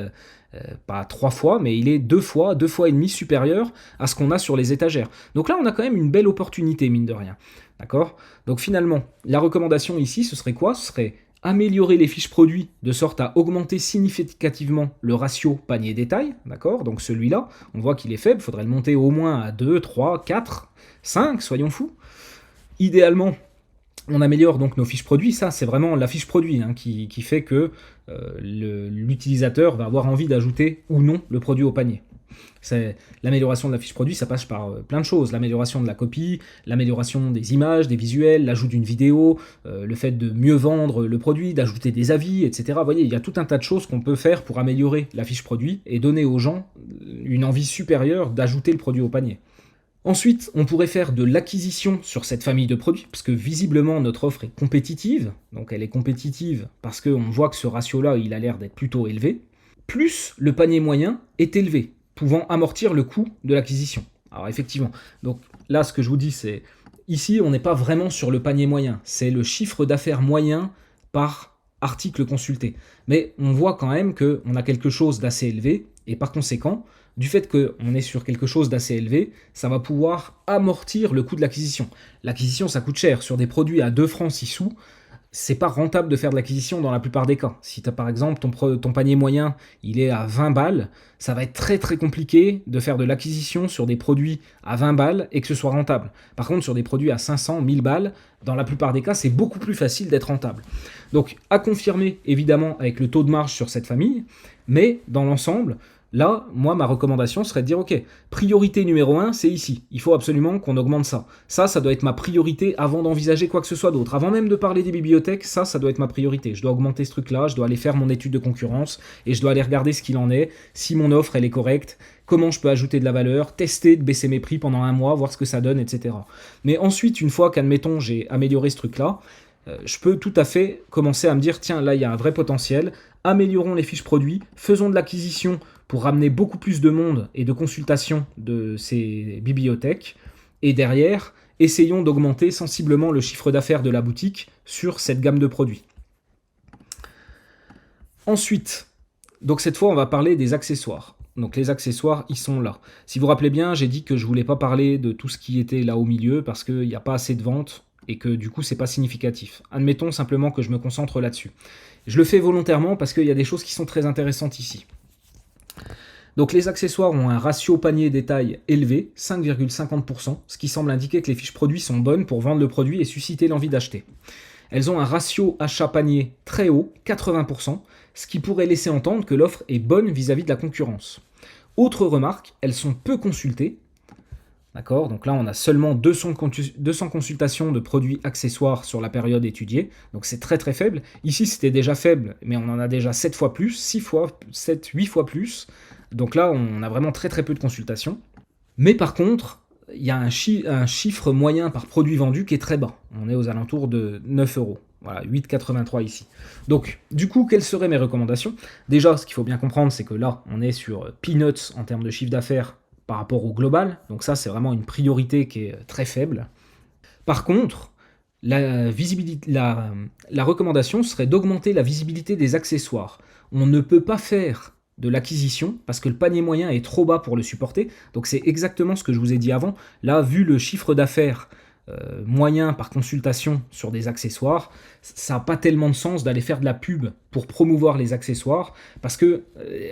pas 3 fois, mais il est 2 fois et demi supérieur à ce qu'on a sur les étagères. Donc là, on a quand même une belle opportunité, mine de rien. D'accord ? Donc finalement, la recommandation ici, ce serait quoi ? Ce serait améliorer les fiches produits de sorte à augmenter significativement le ratio panier-détail, d'accord ? Donc celui-là, on voit qu'il est faible, il faudrait le monter au moins à 2, 3, 4, 5, soyons fous. Idéalement, on améliore donc nos fiches produits, ça c'est vraiment la fiche produit hein, qui fait que l'utilisateur va avoir envie d'ajouter ou non le produit au panier. L'amélioration de la fiche produit, ça passe par plein de choses. L'amélioration de la copie, l'amélioration des images, des visuels, l'ajout d'une vidéo, le fait de mieux vendre le produit, d'ajouter des avis, etc. Vous voyez, il y a tout un tas de choses qu'on peut faire pour améliorer la fiche produit et donner aux gens une envie supérieure d'ajouter le produit au panier. Ensuite, on pourrait faire de l'acquisition sur cette famille de produits, parce que visiblement notre offre est compétitive, donc elle est compétitive parce qu'on voit que ce ratio-là, il a l'air d'être plutôt élevé, plus le panier moyen est élevé, pouvant amortir le coût de l'acquisition. Alors effectivement, donc là ce que je vous dis c'est, ici on n'est pas vraiment sur le panier moyen, c'est le chiffre d'affaires moyen par article consulté. Mais on voit quand même qu'on a quelque chose d'assez élevé, et par conséquent, du fait qu'on est sur quelque chose d'assez élevé, ça va pouvoir amortir le coût de l'acquisition. L'acquisition ça coûte cher, sur des produits à 2 francs 6 sous, c'est pas rentable de faire de l'acquisition dans la plupart des cas. Si tu as par exemple ton panier moyen, il est à 20 balles, ça va être très très compliqué de faire de l'acquisition sur des produits à 20 balles et que ce soit rentable. Par contre, sur des produits à 500, 1000 balles, dans la plupart des cas, c'est beaucoup plus facile d'être rentable. Donc, à confirmer évidemment avec le taux de marge sur cette famille, mais dans l'ensemble, là, moi, ma recommandation serait de dire, ok, priorité numéro 1, c'est ici. Il faut absolument qu'on augmente ça. Ça doit être ma priorité avant d'envisager quoi que ce soit d'autre. Avant même de parler des bibliothèques, ça doit être ma priorité. Je dois augmenter ce truc-là, je dois aller faire mon étude de concurrence et je dois aller regarder ce qu'il en est, si mon offre, elle est correcte, comment je peux ajouter de la valeur, tester de baisser mes prix pendant un mois, voir ce que ça donne, etc. Mais ensuite, une fois qu'admettons, j'ai amélioré ce truc-là, je peux tout à fait commencer à me dire, tiens, là, il y a un vrai potentiel, améliorons les fiches produits, faisons de l'acquisition pour ramener beaucoup plus de monde et de consultation de ces bibliothèques. Et derrière, essayons d'augmenter sensiblement le chiffre d'affaires de la boutique sur cette gamme de produits. Ensuite, donc cette fois, on va parler des accessoires. Donc les accessoires, ils sont là. Si vous vous rappelez bien, j'ai dit que je voulais pas parler de tout ce qui était là au milieu parce qu'il n'y a pas assez de ventes et que du coup, c'est pas significatif. Admettons simplement que je me concentre là-dessus. Je le fais volontairement parce qu'il y a des choses qui sont très intéressantes ici. Donc les accessoires ont un ratio panier-détail élevé, 5,50%, ce qui semble indiquer que les fiches produits sont bonnes pour vendre le produit et susciter l'envie d'acheter. Elles ont un ratio achat-panier très haut, 80%, ce qui pourrait laisser entendre que l'offre est bonne vis-à-vis de la concurrence. Autre remarque, elles sont peu consultées. D'accord, donc là on a seulement 200 consultations de produits accessoires sur la période étudiée, donc c'est très très faible. Ici c'était déjà faible, mais on en a déjà 7 fois plus, 6 fois, 7, 8 fois plus. Donc là on a vraiment très très peu de consultations. Mais par contre, il y a un chiffre moyen par produit vendu qui est très bas. On est aux alentours de 9 euros. Voilà, 8,83 ici. Donc, du coup, quelles seraient mes recommandations? Déjà, ce qu'il faut bien comprendre, c'est que là, on est sur peanuts en termes de chiffre d'affaires par rapport au global. Donc ça, c'est vraiment une priorité qui est très faible. Par contre, la recommandation serait d'augmenter la visibilité des accessoires. On ne peut pas faire de l'acquisition parce que le panier moyen est trop bas pour le supporter. Donc c'est exactement ce que je vous ai dit avant. Là, vu le chiffre d'affaires moyen par consultation sur des accessoires, ça n'a pas tellement de sens d'aller faire de la pub pour promouvoir les accessoires parce que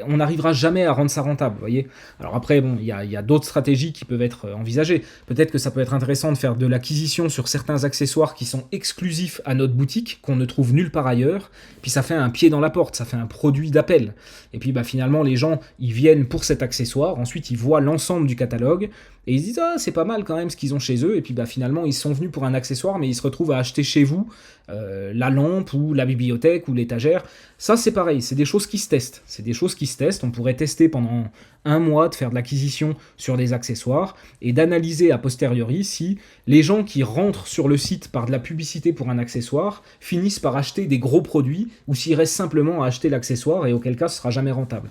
on n'arrivera jamais à rendre ça rentable, vous voyez. Alors après, bon, il y a d'autres stratégies qui peuvent être envisagées. Peut-être que ça peut être intéressant de faire de l'acquisition sur certains accessoires qui sont exclusifs à notre boutique, qu'on ne trouve nulle part ailleurs, puis ça fait un pied dans la porte, ça fait un produit d'appel. Et puis finalement, les gens, ils viennent pour cet accessoire, ensuite ils voient l'ensemble du catalogue, et ils se disent « Ah, c'est pas mal quand même ce qu'ils ont chez eux », et puis finalement, ils sont venus pour un accessoire, mais ils se retrouvent à acheter chez vous la lampe ou la bibliothèque ou l'étagère. Ça, c'est pareil, c'est des choses qui se testent. C'est des choses qui se testent. On pourrait tester pendant un mois de faire de l'acquisition sur des accessoires et d'analyser a posteriori si les gens qui rentrent sur le site par de la publicité pour un accessoire finissent par acheter des gros produits ou s'ils restent simplement à acheter l'accessoire et auquel cas ce sera jamais rentable.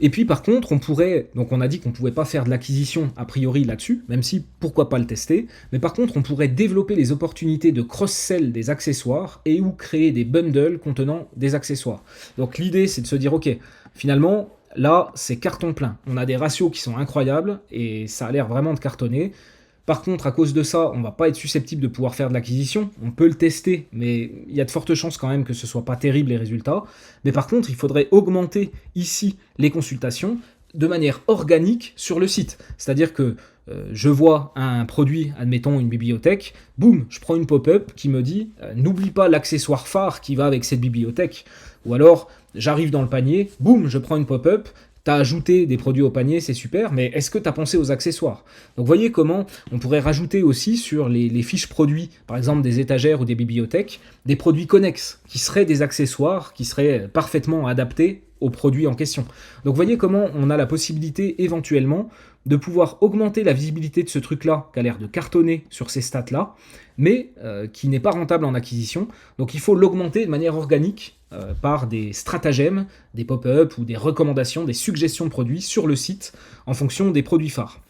Et puis par contre, on a dit qu'on ne pouvait pas faire de l'acquisition a priori là-dessus, même si pourquoi pas le tester, mais par contre on pourrait développer les opportunités de cross-sell des accessoires et ou créer des bundles contenant des accessoires. Donc l'idée c'est de se dire ok, finalement là c'est carton plein, on a des ratios qui sont incroyables et ça a l'air vraiment de cartonner. Par contre, à cause de ça, on va pas être susceptible de pouvoir faire de l'acquisition. On peut le tester, mais il y a de fortes chances quand même que ce soit pas terrible les résultats. Mais par contre, il faudrait augmenter ici les consultations de manière organique sur le site. C'est-à-dire que je vois un produit, admettons une bibliothèque, boum, je prends une pop-up qui me dit n'oublie pas l'accessoire phare qui va avec cette bibliothèque. Ou alors, j'arrive dans le panier, boum, je prends une pop-up. T'as ajouté des produits au panier, c'est super, mais est-ce que tu as pensé aux accessoires? Donc voyez comment on pourrait rajouter aussi sur les fiches produits, par exemple des étagères ou des bibliothèques, des produits connexes, qui seraient des accessoires, qui seraient parfaitement adaptés aux produits en question. Donc voyez comment on a la possibilité éventuellement de pouvoir augmenter la visibilité de ce truc-là, qui a l'air de cartonner sur ces stats-là, mais qui n'est pas rentable en acquisition. Donc il faut l'augmenter de manière organique par des stratagèmes, des pop-up ou des recommandations, des suggestions de produits sur le site en fonction des produits phares.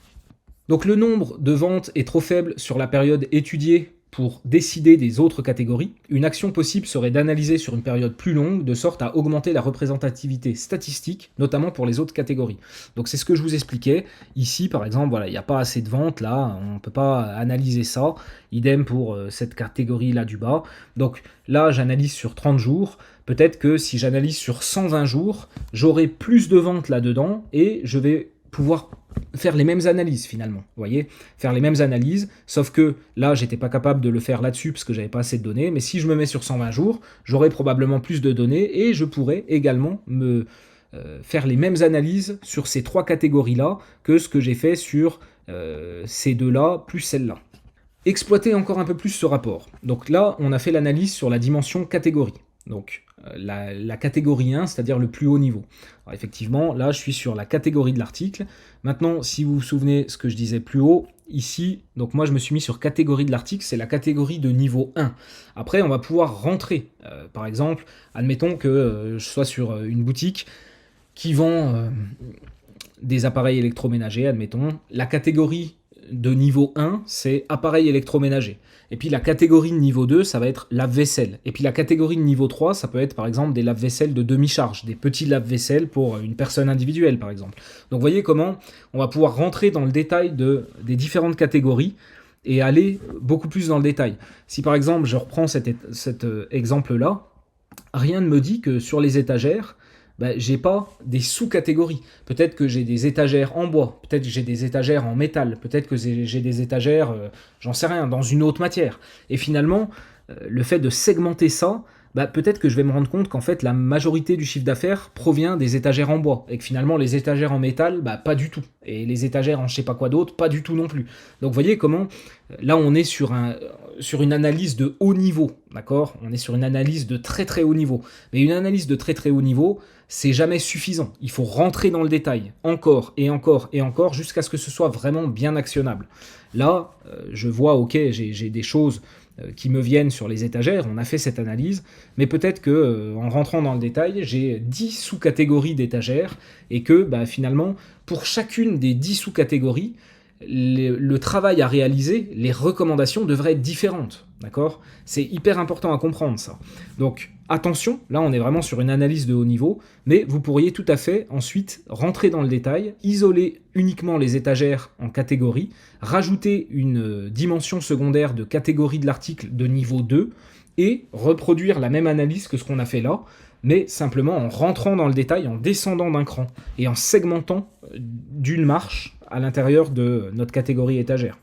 Donc le nombre de ventes est trop faible sur la période étudiée pour décider des autres catégories. Une action possible serait d'analyser sur une période plus longue, de sorte à augmenter la représentativité statistique, notamment pour les autres catégories. Donc c'est ce que je vous expliquais. Ici, par exemple, voilà, il n'y a pas assez de ventes, là, on ne peut pas analyser ça. Idem pour cette catégorie-là du bas. Donc là, j'analyse sur 30 jours. Peut-être que si j'analyse sur 120 jours, j'aurai plus de ventes là-dedans et je vais pouvoir faire les mêmes analyses finalement, vous voyez, faire les mêmes analyses, sauf que là j'étais pas capable de le faire là-dessus parce que j'avais pas assez de données, mais si je me mets sur 120 jours, j'aurai probablement plus de données et je pourrai également me faire les mêmes analyses sur ces trois catégories-là que ce que j'ai fait sur ces deux-là plus celle-là. Exploiter encore un peu plus ce rapport. Donc là, on a fait l'analyse sur la dimension catégorie. Donc la catégorie 1, c'est-à-dire le plus haut niveau. Alors, effectivement, là, je suis sur la catégorie de l'article. Maintenant, si vous vous souvenez ce que je disais plus haut, ici, donc moi, je me suis mis sur catégorie de l'article, c'est la catégorie de niveau 1. Après, on va pouvoir rentrer. Par exemple, admettons que je sois sur une boutique qui vend des appareils électroménagers, admettons. La catégorie de niveau 1, c'est appareil électroménager. Et puis la catégorie de niveau 2, ça va être lave-vaisselle. Et puis la catégorie de niveau 3, ça peut être par exemple des lave-vaisselle de demi-charge, des petits lave-vaisselle pour une personne individuelle par exemple. Donc vous voyez comment on va pouvoir rentrer dans le détail des différentes catégories et aller beaucoup plus dans le détail. Si par exemple je reprends cet exemple-là, rien ne me dit que sur les étagères, j'ai pas des sous-catégories. Peut-être que j'ai des étagères en bois, peut-être que j'ai des étagères en métal, peut-être que j'ai des étagères, j'en sais rien, dans une autre matière. Et finalement, le fait de segmenter ça, peut-être que je vais me rendre compte qu'en fait la majorité du chiffre d'affaires provient des étagères en bois et que finalement les étagères en métal, pas du tout. Et les étagères en je sais pas quoi d'autre, pas du tout non plus. Donc vous voyez comment là on est sur une analyse de haut niveau, d'accord ? On est sur une analyse de très très haut niveau. Mais une analyse de très très haut niveau, c'est jamais suffisant. Il faut rentrer dans le détail, encore et encore et encore, jusqu'à ce que ce soit vraiment bien actionnable. Là, je vois, ok, j'ai des choses qui me viennent sur les étagères, on a fait cette analyse, mais peut-être que en rentrant dans le détail, j'ai 10 sous-catégories d'étagères, et que finalement, pour chacune des 10 sous-catégories, le travail à réaliser, les recommandations devraient être différentes, d'accord ? C'est hyper important à comprendre ça. Donc attention, là on est vraiment sur une analyse de haut niveau, mais vous pourriez tout à fait ensuite rentrer dans le détail, isoler uniquement les étagères en catégories, rajouter une dimension secondaire de catégorie de l'article de niveau 2, et reproduire la même analyse que ce qu'on a fait là, mais simplement en rentrant dans le détail, en descendant d'un cran, et en segmentant d'une marche à l'intérieur de notre catégorie étagère.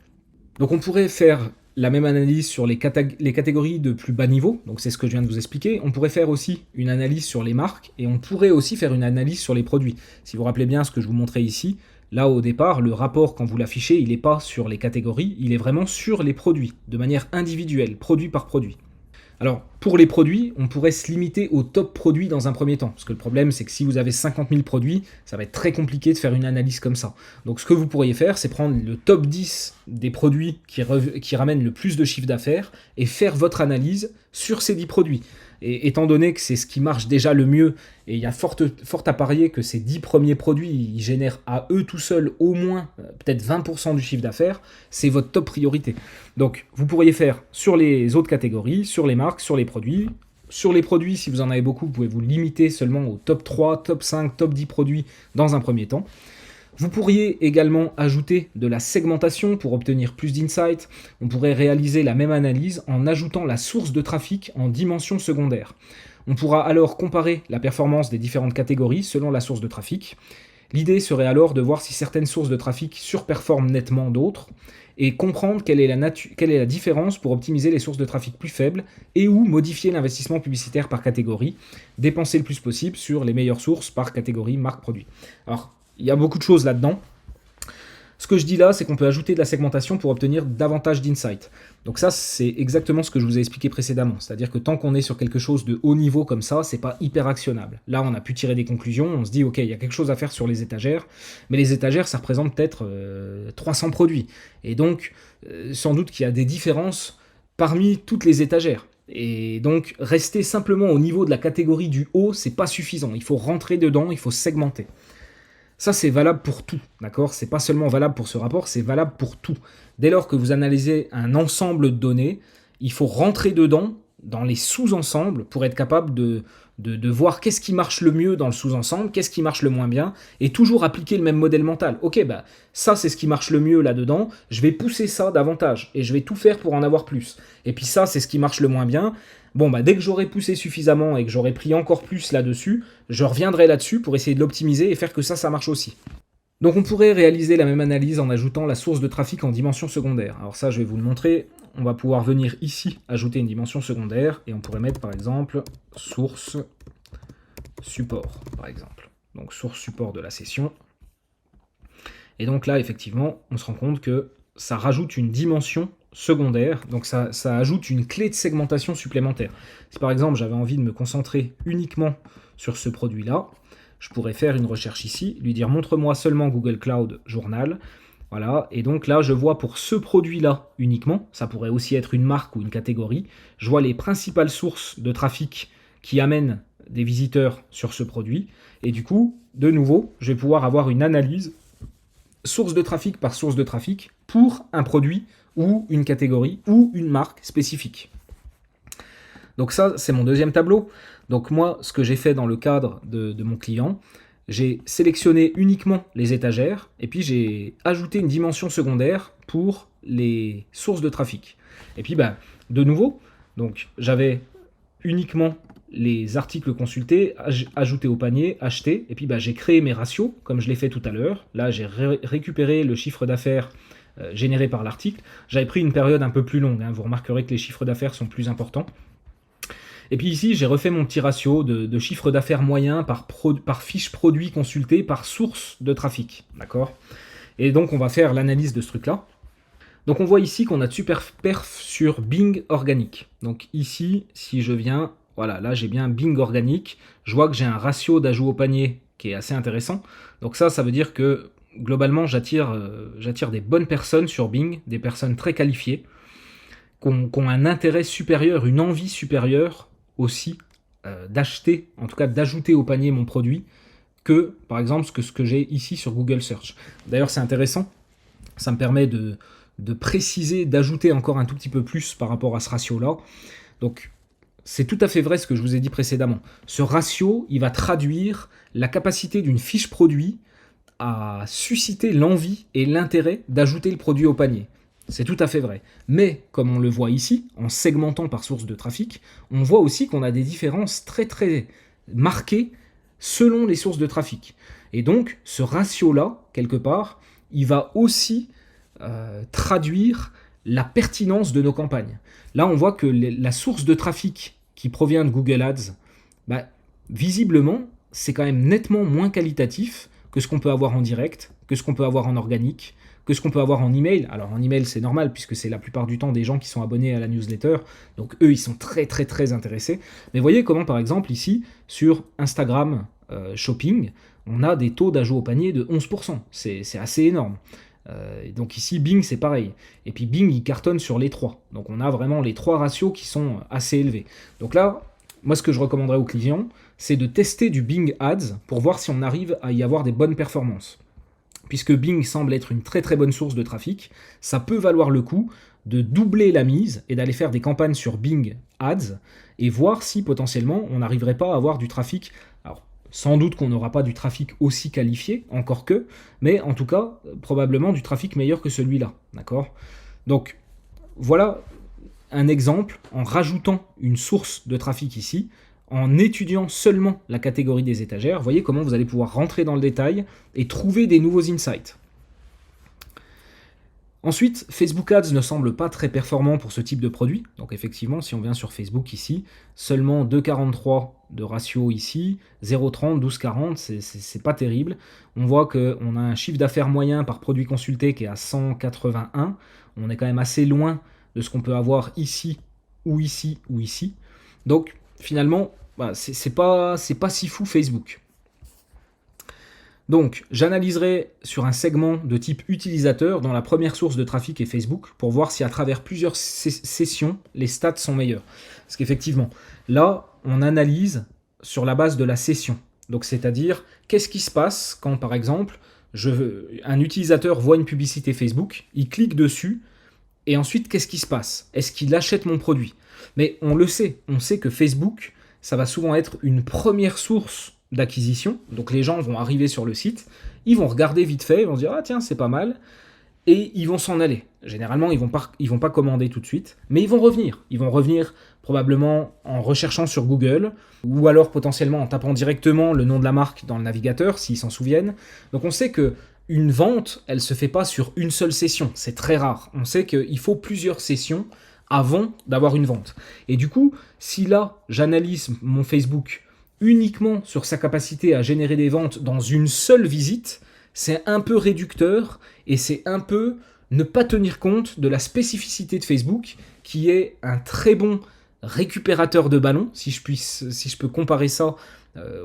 Donc on pourrait faire la même analyse sur les catégories de plus bas niveau, donc c'est ce que je viens de vous expliquer. On pourrait faire aussi une analyse sur les marques, et on pourrait aussi faire une analyse sur les produits. Si vous vous rappelez bien ce que je vous montrais ici, là au départ, le rapport quand vous l'affichez, il n'est pas sur les catégories, il est vraiment sur les produits, de manière individuelle, produit par produit. Alors, pour les produits, on pourrait se limiter aux top produits dans un premier temps. Parce que le problème, c'est que si vous avez 50 000 produits, ça va être très compliqué de faire une analyse comme ça. Donc, ce que vous pourriez faire, c'est prendre le top 10 des produits qui ramènent le plus de chiffre d'affaires et faire votre analyse sur ces 10 produits. Et étant donné que c'est ce qui marche déjà le mieux, et il y a fort à parier que ces 10 premiers produits, ils génèrent à eux tout seuls au moins peut-être 20% du chiffre d'affaires, c'est votre top priorité. Donc vous pourriez faire sur les autres catégories, sur les marques, sur les produits. Sur les produits, si vous en avez beaucoup, vous pouvez vous limiter seulement au top 3, top 5, top 10 produits dans un premier temps. Vous pourriez également ajouter de la segmentation pour obtenir plus d'insights. On pourrait réaliser la même analyse en ajoutant la source de trafic en dimension secondaire. On pourra alors comparer la performance des différentes catégories selon la source de trafic. L'idée serait alors de voir si certaines sources de trafic surperforment nettement d'autres et comprendre quelle est la différence pour optimiser les sources de trafic plus faibles et ou modifier l'investissement publicitaire par catégorie, dépenser le plus possible sur les meilleures sources par catégorie, marque, produit. Alors, il y a beaucoup de choses là-dedans. Ce que je dis là, c'est qu'on peut ajouter de la segmentation pour obtenir davantage d'insights. Donc ça, c'est exactement ce que je vous ai expliqué précédemment. C'est-à-dire que tant qu'on est sur quelque chose de haut niveau comme ça, c'est pas hyper actionnable. Là, on a pu tirer des conclusions, on se dit, ok, il y a quelque chose à faire sur les étagères, mais les étagères, ça représente peut-être 300 produits. Et donc, sans doute qu'il y a des différences parmi toutes les étagères. Et donc, rester simplement au niveau de la catégorie du haut, c'est pas suffisant. Il faut rentrer dedans, il faut segmenter. Ça, c'est valable pour tout, d'accord ? C'est pas seulement valable pour ce rapport, c'est valable pour tout. Dès lors que vous analysez un ensemble de données, il faut rentrer dedans, dans les sous-ensembles, pour être capable de voir qu'est-ce qui marche le mieux dans le sous-ensemble, qu'est-ce qui marche le moins bien, et toujours appliquer le même modèle mental. Ok, ça c'est ce qui marche le mieux là-dedans, je vais pousser ça davantage, et je vais tout faire pour en avoir plus. Et puis ça, c'est ce qui marche le moins bien. Bon, dès que j'aurai poussé suffisamment et que j'aurai pris encore plus là-dessus, je reviendrai là-dessus pour essayer de l'optimiser et faire que ça marche aussi. Donc on pourrait réaliser la même analyse en ajoutant la source de trafic en dimension secondaire. Alors ça, je vais vous le montrer. On va pouvoir venir ici ajouter une dimension secondaire et on pourrait mettre par exemple source support, par exemple. Donc source support de la session. Et donc là, effectivement, on se rend compte que ça rajoute une dimension secondaire, donc ça ajoute une clé de segmentation supplémentaire. Si par exemple j'avais envie de me concentrer uniquement sur ce produit-là, je pourrais faire une recherche ici, lui dire montre-moi seulement Google Cloud Journal, voilà, et donc là je vois pour ce produit-là uniquement, ça pourrait aussi être une marque ou une catégorie, je vois les principales sources de trafic qui amènent des visiteurs sur ce produit, et du coup, de nouveau, je vais pouvoir avoir une analyse source de trafic par source de trafic pour un produit ou une catégorie ou une marque spécifique. Donc ça, c'est mon deuxième tableau. Donc moi, ce que j'ai fait dans le cadre de mon client, j'ai sélectionné uniquement les étagères et puis j'ai ajouté une dimension secondaire pour les sources de trafic. Et puis de nouveau, donc j'avais uniquement les articles consultés, ajoutés au panier, achetés, et puis j'ai créé mes ratios, comme je l'ai fait tout à l'heure. Là, j'ai récupéré le chiffre d'affaires généré par l'article. J'avais pris une période un peu plus longue, hein. Vous remarquerez que les chiffres d'affaires sont plus importants. Et puis ici, j'ai refait mon petit ratio de chiffre d'affaires moyen par fiche produit consulté par source de trafic. D'accord ? Et donc, on va faire l'analyse de ce truc-là. Donc, on voit ici qu'on a de super perf sur Bing organique. Donc ici, si je viens, voilà, là, j'ai bien Bing organique. Je vois que j'ai un ratio d'ajout au panier qui est assez intéressant. Donc ça veut dire que, globalement, j'attire des bonnes personnes sur Bing, des personnes très qualifiées, qui ont un intérêt supérieur, une envie supérieure aussi d'acheter, en tout cas d'ajouter au panier mon produit, que par exemple ce que j'ai ici sur Google Search. D'ailleurs c'est intéressant, ça me permet de préciser, d'ajouter encore un tout petit peu plus par rapport à ce ratio-là. Donc c'est tout à fait vrai ce que je vous ai dit précédemment. Ce ratio, il va traduire la capacité d'une fiche produit à susciter l'envie et l'intérêt d'ajouter le produit au panier. C'est tout à fait vrai. Mais, comme on le voit ici, en segmentant par source de trafic, on voit aussi qu'on a des différences très très marquées selon les sources de trafic. Et donc, ce ratio-là, quelque part, il va aussi traduire la pertinence de nos campagnes. Là, on voit que la source de trafic qui provient de Google Ads, visiblement, c'est quand même nettement moins qualitatif que ce qu'on peut avoir en direct, que ce qu'on peut avoir en organique, que ce qu'on peut avoir en email. Alors en email c'est normal puisque c'est la plupart du temps des gens qui sont abonnés à la newsletter, donc eux ils sont très très très intéressés. Mais voyez comment par exemple ici sur Instagram Shopping, on a des taux d'ajout au panier de 11%, c'est assez énorme. Donc ici Bing c'est pareil, et puis Bing il cartonne sur les trois, donc on a vraiment les trois ratios qui sont assez élevés. Donc là, moi ce que je recommanderais aux clients, c'est de tester du Bing Ads pour voir si on arrive à y avoir des bonnes performances. Puisque Bing semble être une très très bonne source de trafic, ça peut valoir le coup de doubler la mise et d'aller faire des campagnes sur Bing Ads et voir si potentiellement on n'arriverait pas à avoir du trafic. Alors sans doute qu'on n'aura pas du trafic aussi qualifié, encore que, mais en tout cas probablement du trafic meilleur que celui-là, d'accord ? Donc voilà un exemple en rajoutant une source de trafic ici, en étudiant seulement la catégorie des étagères, voyez comment vous allez pouvoir rentrer dans le détail et trouver des nouveaux insights. Ensuite, Facebook Ads ne semble pas très performant pour ce type de produit. Donc effectivement, si on vient sur Facebook ici, seulement 2,43 de ratio ici, 0,30, 12,40, c'est pas terrible. On voit qu'on a un chiffre d'affaires moyen par produit consulté qui est à 181. On est quand même assez loin de ce qu'on peut avoir ici, ou ici, ou ici. Donc finalement, c'est pas si fou Facebook. Donc, j'analyserai sur un segment de type utilisateur dont la première source de trafic est Facebook pour voir si à travers plusieurs sessions, les stats sont meilleurs. Parce qu'effectivement, là, on analyse sur la base de la session. Donc, c'est-à-dire, qu'est-ce qui se passe quand, par exemple, un utilisateur voit une publicité Facebook, il clique dessus, et ensuite, qu'est-ce qui se passe ? Est-ce qu'il achète mon produit ? Mais on le sait, on sait que Facebook, ça va souvent être une première source d'acquisition. Donc les gens vont arriver sur le site, ils vont regarder vite fait, ils vont se dire « Ah tiens, c'est pas mal », et ils vont s'en aller. Généralement, ils vont pas commander tout de suite, mais ils vont revenir. Ils vont revenir probablement en recherchant sur Google, ou alors potentiellement en tapant directement le nom de la marque dans le navigateur, s'ils s'en souviennent. Donc on sait que une vente, elle se fait pas sur une seule session, c'est très rare. On sait qu'il faut plusieurs sessions avant d'avoir une vente. Et du coup, si là, j'analyse mon Facebook uniquement sur sa capacité à générer des ventes dans une seule visite, c'est un peu réducteur et c'est un peu ne pas tenir compte de la spécificité de Facebook qui est un très bon récupérateur de ballons, si je peux comparer ça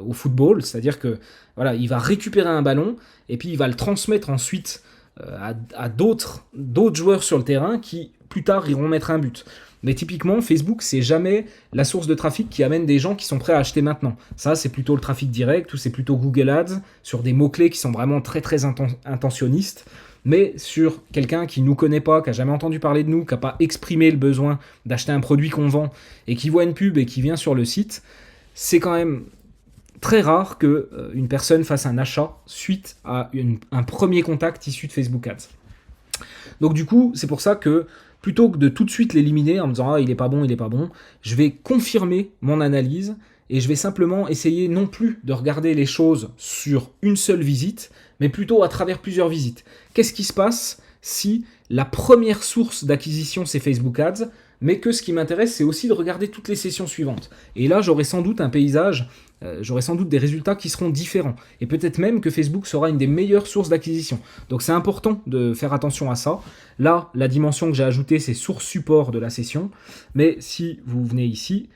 au football, c'est-à-dire que voilà, il va récupérer un ballon et puis il va le transmettre ensuite à d'autres joueurs sur le terrain qui plus tard iront mettre un but. Mais typiquement, Facebook, c'est jamais la source de trafic qui amène des gens qui sont prêts à acheter maintenant. Ça, c'est plutôt le trafic direct ou c'est plutôt Google Ads sur des mots-clés qui sont vraiment très très intentionnistes. Mais sur quelqu'un qui ne nous connaît pas, qui n'a jamais entendu parler de nous, qui n'a pas exprimé le besoin d'acheter un produit qu'on vend et qui voit une pub et qui vient sur le site, c'est quand même très rare qu'une personne fasse un achat suite à un premier contact issu de Facebook Ads. Donc du coup, c'est pour ça que plutôt que de tout de suite l'éliminer en me disant « Ah, il est pas bon, je vais confirmer mon analyse et je vais simplement essayer non plus de regarder les choses sur une seule visite, mais plutôt à travers plusieurs visites. Qu'est-ce qui se passe si la première source d'acquisition, c'est Facebook Ads, mais que ce qui m'intéresse, c'est aussi de regarder toutes les sessions suivantes. Et là, j'aurai sans doute un paysage, j'aurai sans doute des résultats qui seront différents. Et peut-être même que Facebook sera une des meilleures sources d'acquisition. Donc c'est important de faire attention à ça. Là, la dimension que j'ai ajoutée, c'est source support de la session. Mais si vous venez ici,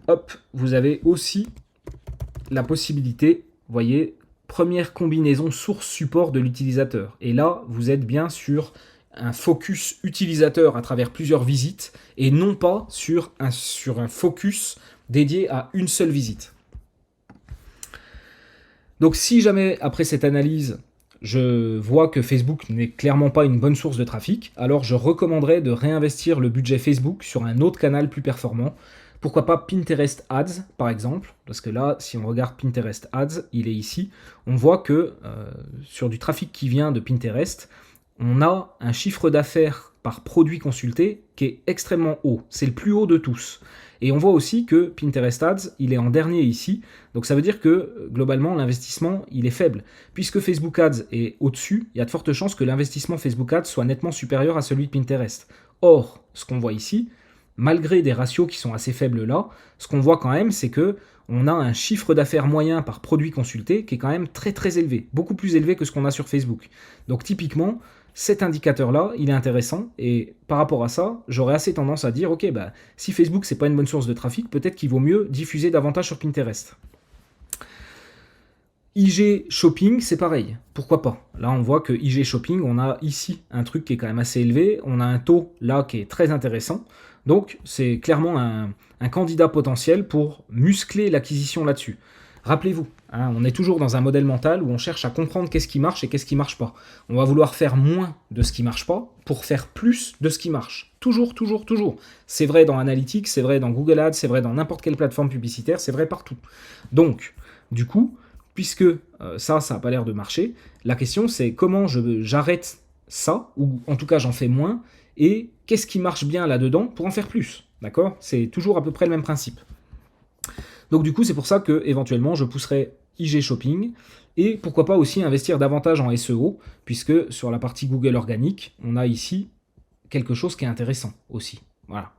hop, vous avez aussi la possibilité, vous voyez, première combinaison source support de l'utilisateur. Et là, vous êtes bien sur un focus utilisateur à travers plusieurs visites et non pas sur un focus dédié à une seule visite. Donc si jamais après cette analyse, je vois que Facebook n'est clairement pas une bonne source de trafic, alors je recommanderais de réinvestir le budget Facebook sur un autre canal plus performant. Pourquoi pas Pinterest Ads, par exemple, parce que là, si on regarde Pinterest Ads, il est ici, on voit que sur du trafic qui vient de Pinterest, on a un chiffre d'affaires par produit consulté qui est extrêmement haut. C'est le plus haut de tous. Et on voit aussi que Pinterest Ads, il est en dernier ici. Donc ça veut dire que globalement, l'investissement, il est faible. Puisque Facebook Ads est au-dessus, il y a de fortes chances que l'investissement Facebook Ads soit nettement supérieur à celui de Pinterest. Or, ce qu'on voit ici, malgré des ratios qui sont assez faibles là, ce qu'on voit quand même, c'est que on a un chiffre d'affaires moyen par produit consulté qui est quand même très très élevé, beaucoup plus élevé que ce qu'on a sur Facebook. Donc typiquement, cet indicateur-là, il est intéressant et par rapport à ça, j'aurais assez tendance à dire, ok, si Facebook c'est pas une bonne source de trafic, peut-être qu'il vaut mieux diffuser davantage sur Pinterest. IG Shopping, c'est pareil. Pourquoi pas? Là, on voit que IG Shopping, on a ici un truc qui est quand même assez élevé. On a un taux là qui est très intéressant. Donc, c'est clairement un candidat potentiel pour muscler l'acquisition là-dessus. Rappelez-vous, on est toujours dans un modèle mental où on cherche à comprendre qu'est-ce qui marche et qu'est-ce qui marche pas. On va vouloir faire moins de ce qui marche pas pour faire plus de ce qui marche. Toujours, toujours, toujours. C'est vrai dans Analytics, c'est vrai dans Google Ads, c'est vrai dans n'importe quelle plateforme publicitaire, c'est vrai partout. Donc, du coup, puisque ça n'a pas l'air de marcher, la question c'est comment j'arrête ça, ou en tout cas j'en fais moins, et qu'est-ce qui marche bien là-dedans pour en faire plus. D'accord? C'est toujours à peu près le même principe. Donc du coup, c'est pour ça que éventuellement je pousserai IG Shopping et pourquoi pas aussi investir davantage en SEO, puisque sur la partie Google organique, on a ici quelque chose qui est intéressant aussi. Voilà.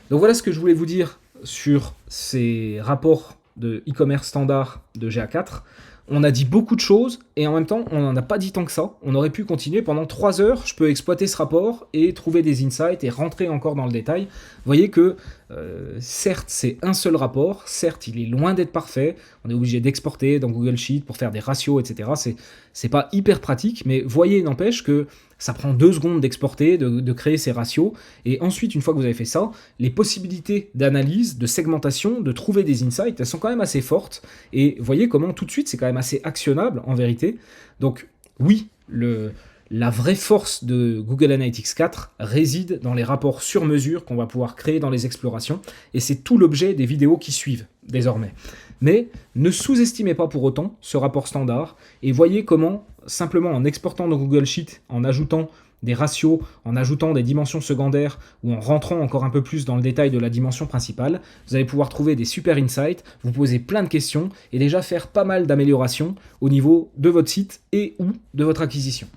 Donc voilà ce que je voulais vous dire sur ces rapports de e-commerce standard de GA4. On a dit beaucoup de choses et en même temps, on n'en a pas dit tant que ça. On aurait pu continuer pendant 3 heures. Je peux exploiter ce rapport et trouver des insights et rentrer encore dans le détail. Vous voyez que certes, c'est un seul rapport. Certes, il est loin d'être parfait. On est obligé d'exporter dans Google Sheet pour faire des ratios, etc. C'est pas hyper pratique, mais voyez, n'empêche que ça prend 2 secondes d'exporter, de créer ces ratios. Et ensuite, une fois que vous avez fait ça, les possibilités d'analyse, de segmentation, de trouver des insights, elles sont quand même assez fortes. Et voyez comment tout de suite, c'est quand même assez actionnable en vérité. Donc oui, la vraie force de Google Analytics 4 réside dans les rapports sur mesure qu'on va pouvoir créer dans les explorations. Et c'est tout l'objet des vidéos qui suivent désormais. Mais ne sous-estimez pas pour autant ce rapport standard et voyez comment, simplement en exportant dans Google Sheet, en ajoutant des ratios, en ajoutant des dimensions secondaires ou en rentrant encore un peu plus dans le détail de la dimension principale, vous allez pouvoir trouver des super insights, vous poser plein de questions et déjà faire pas mal d'améliorations au niveau de votre site et ou de votre acquisition.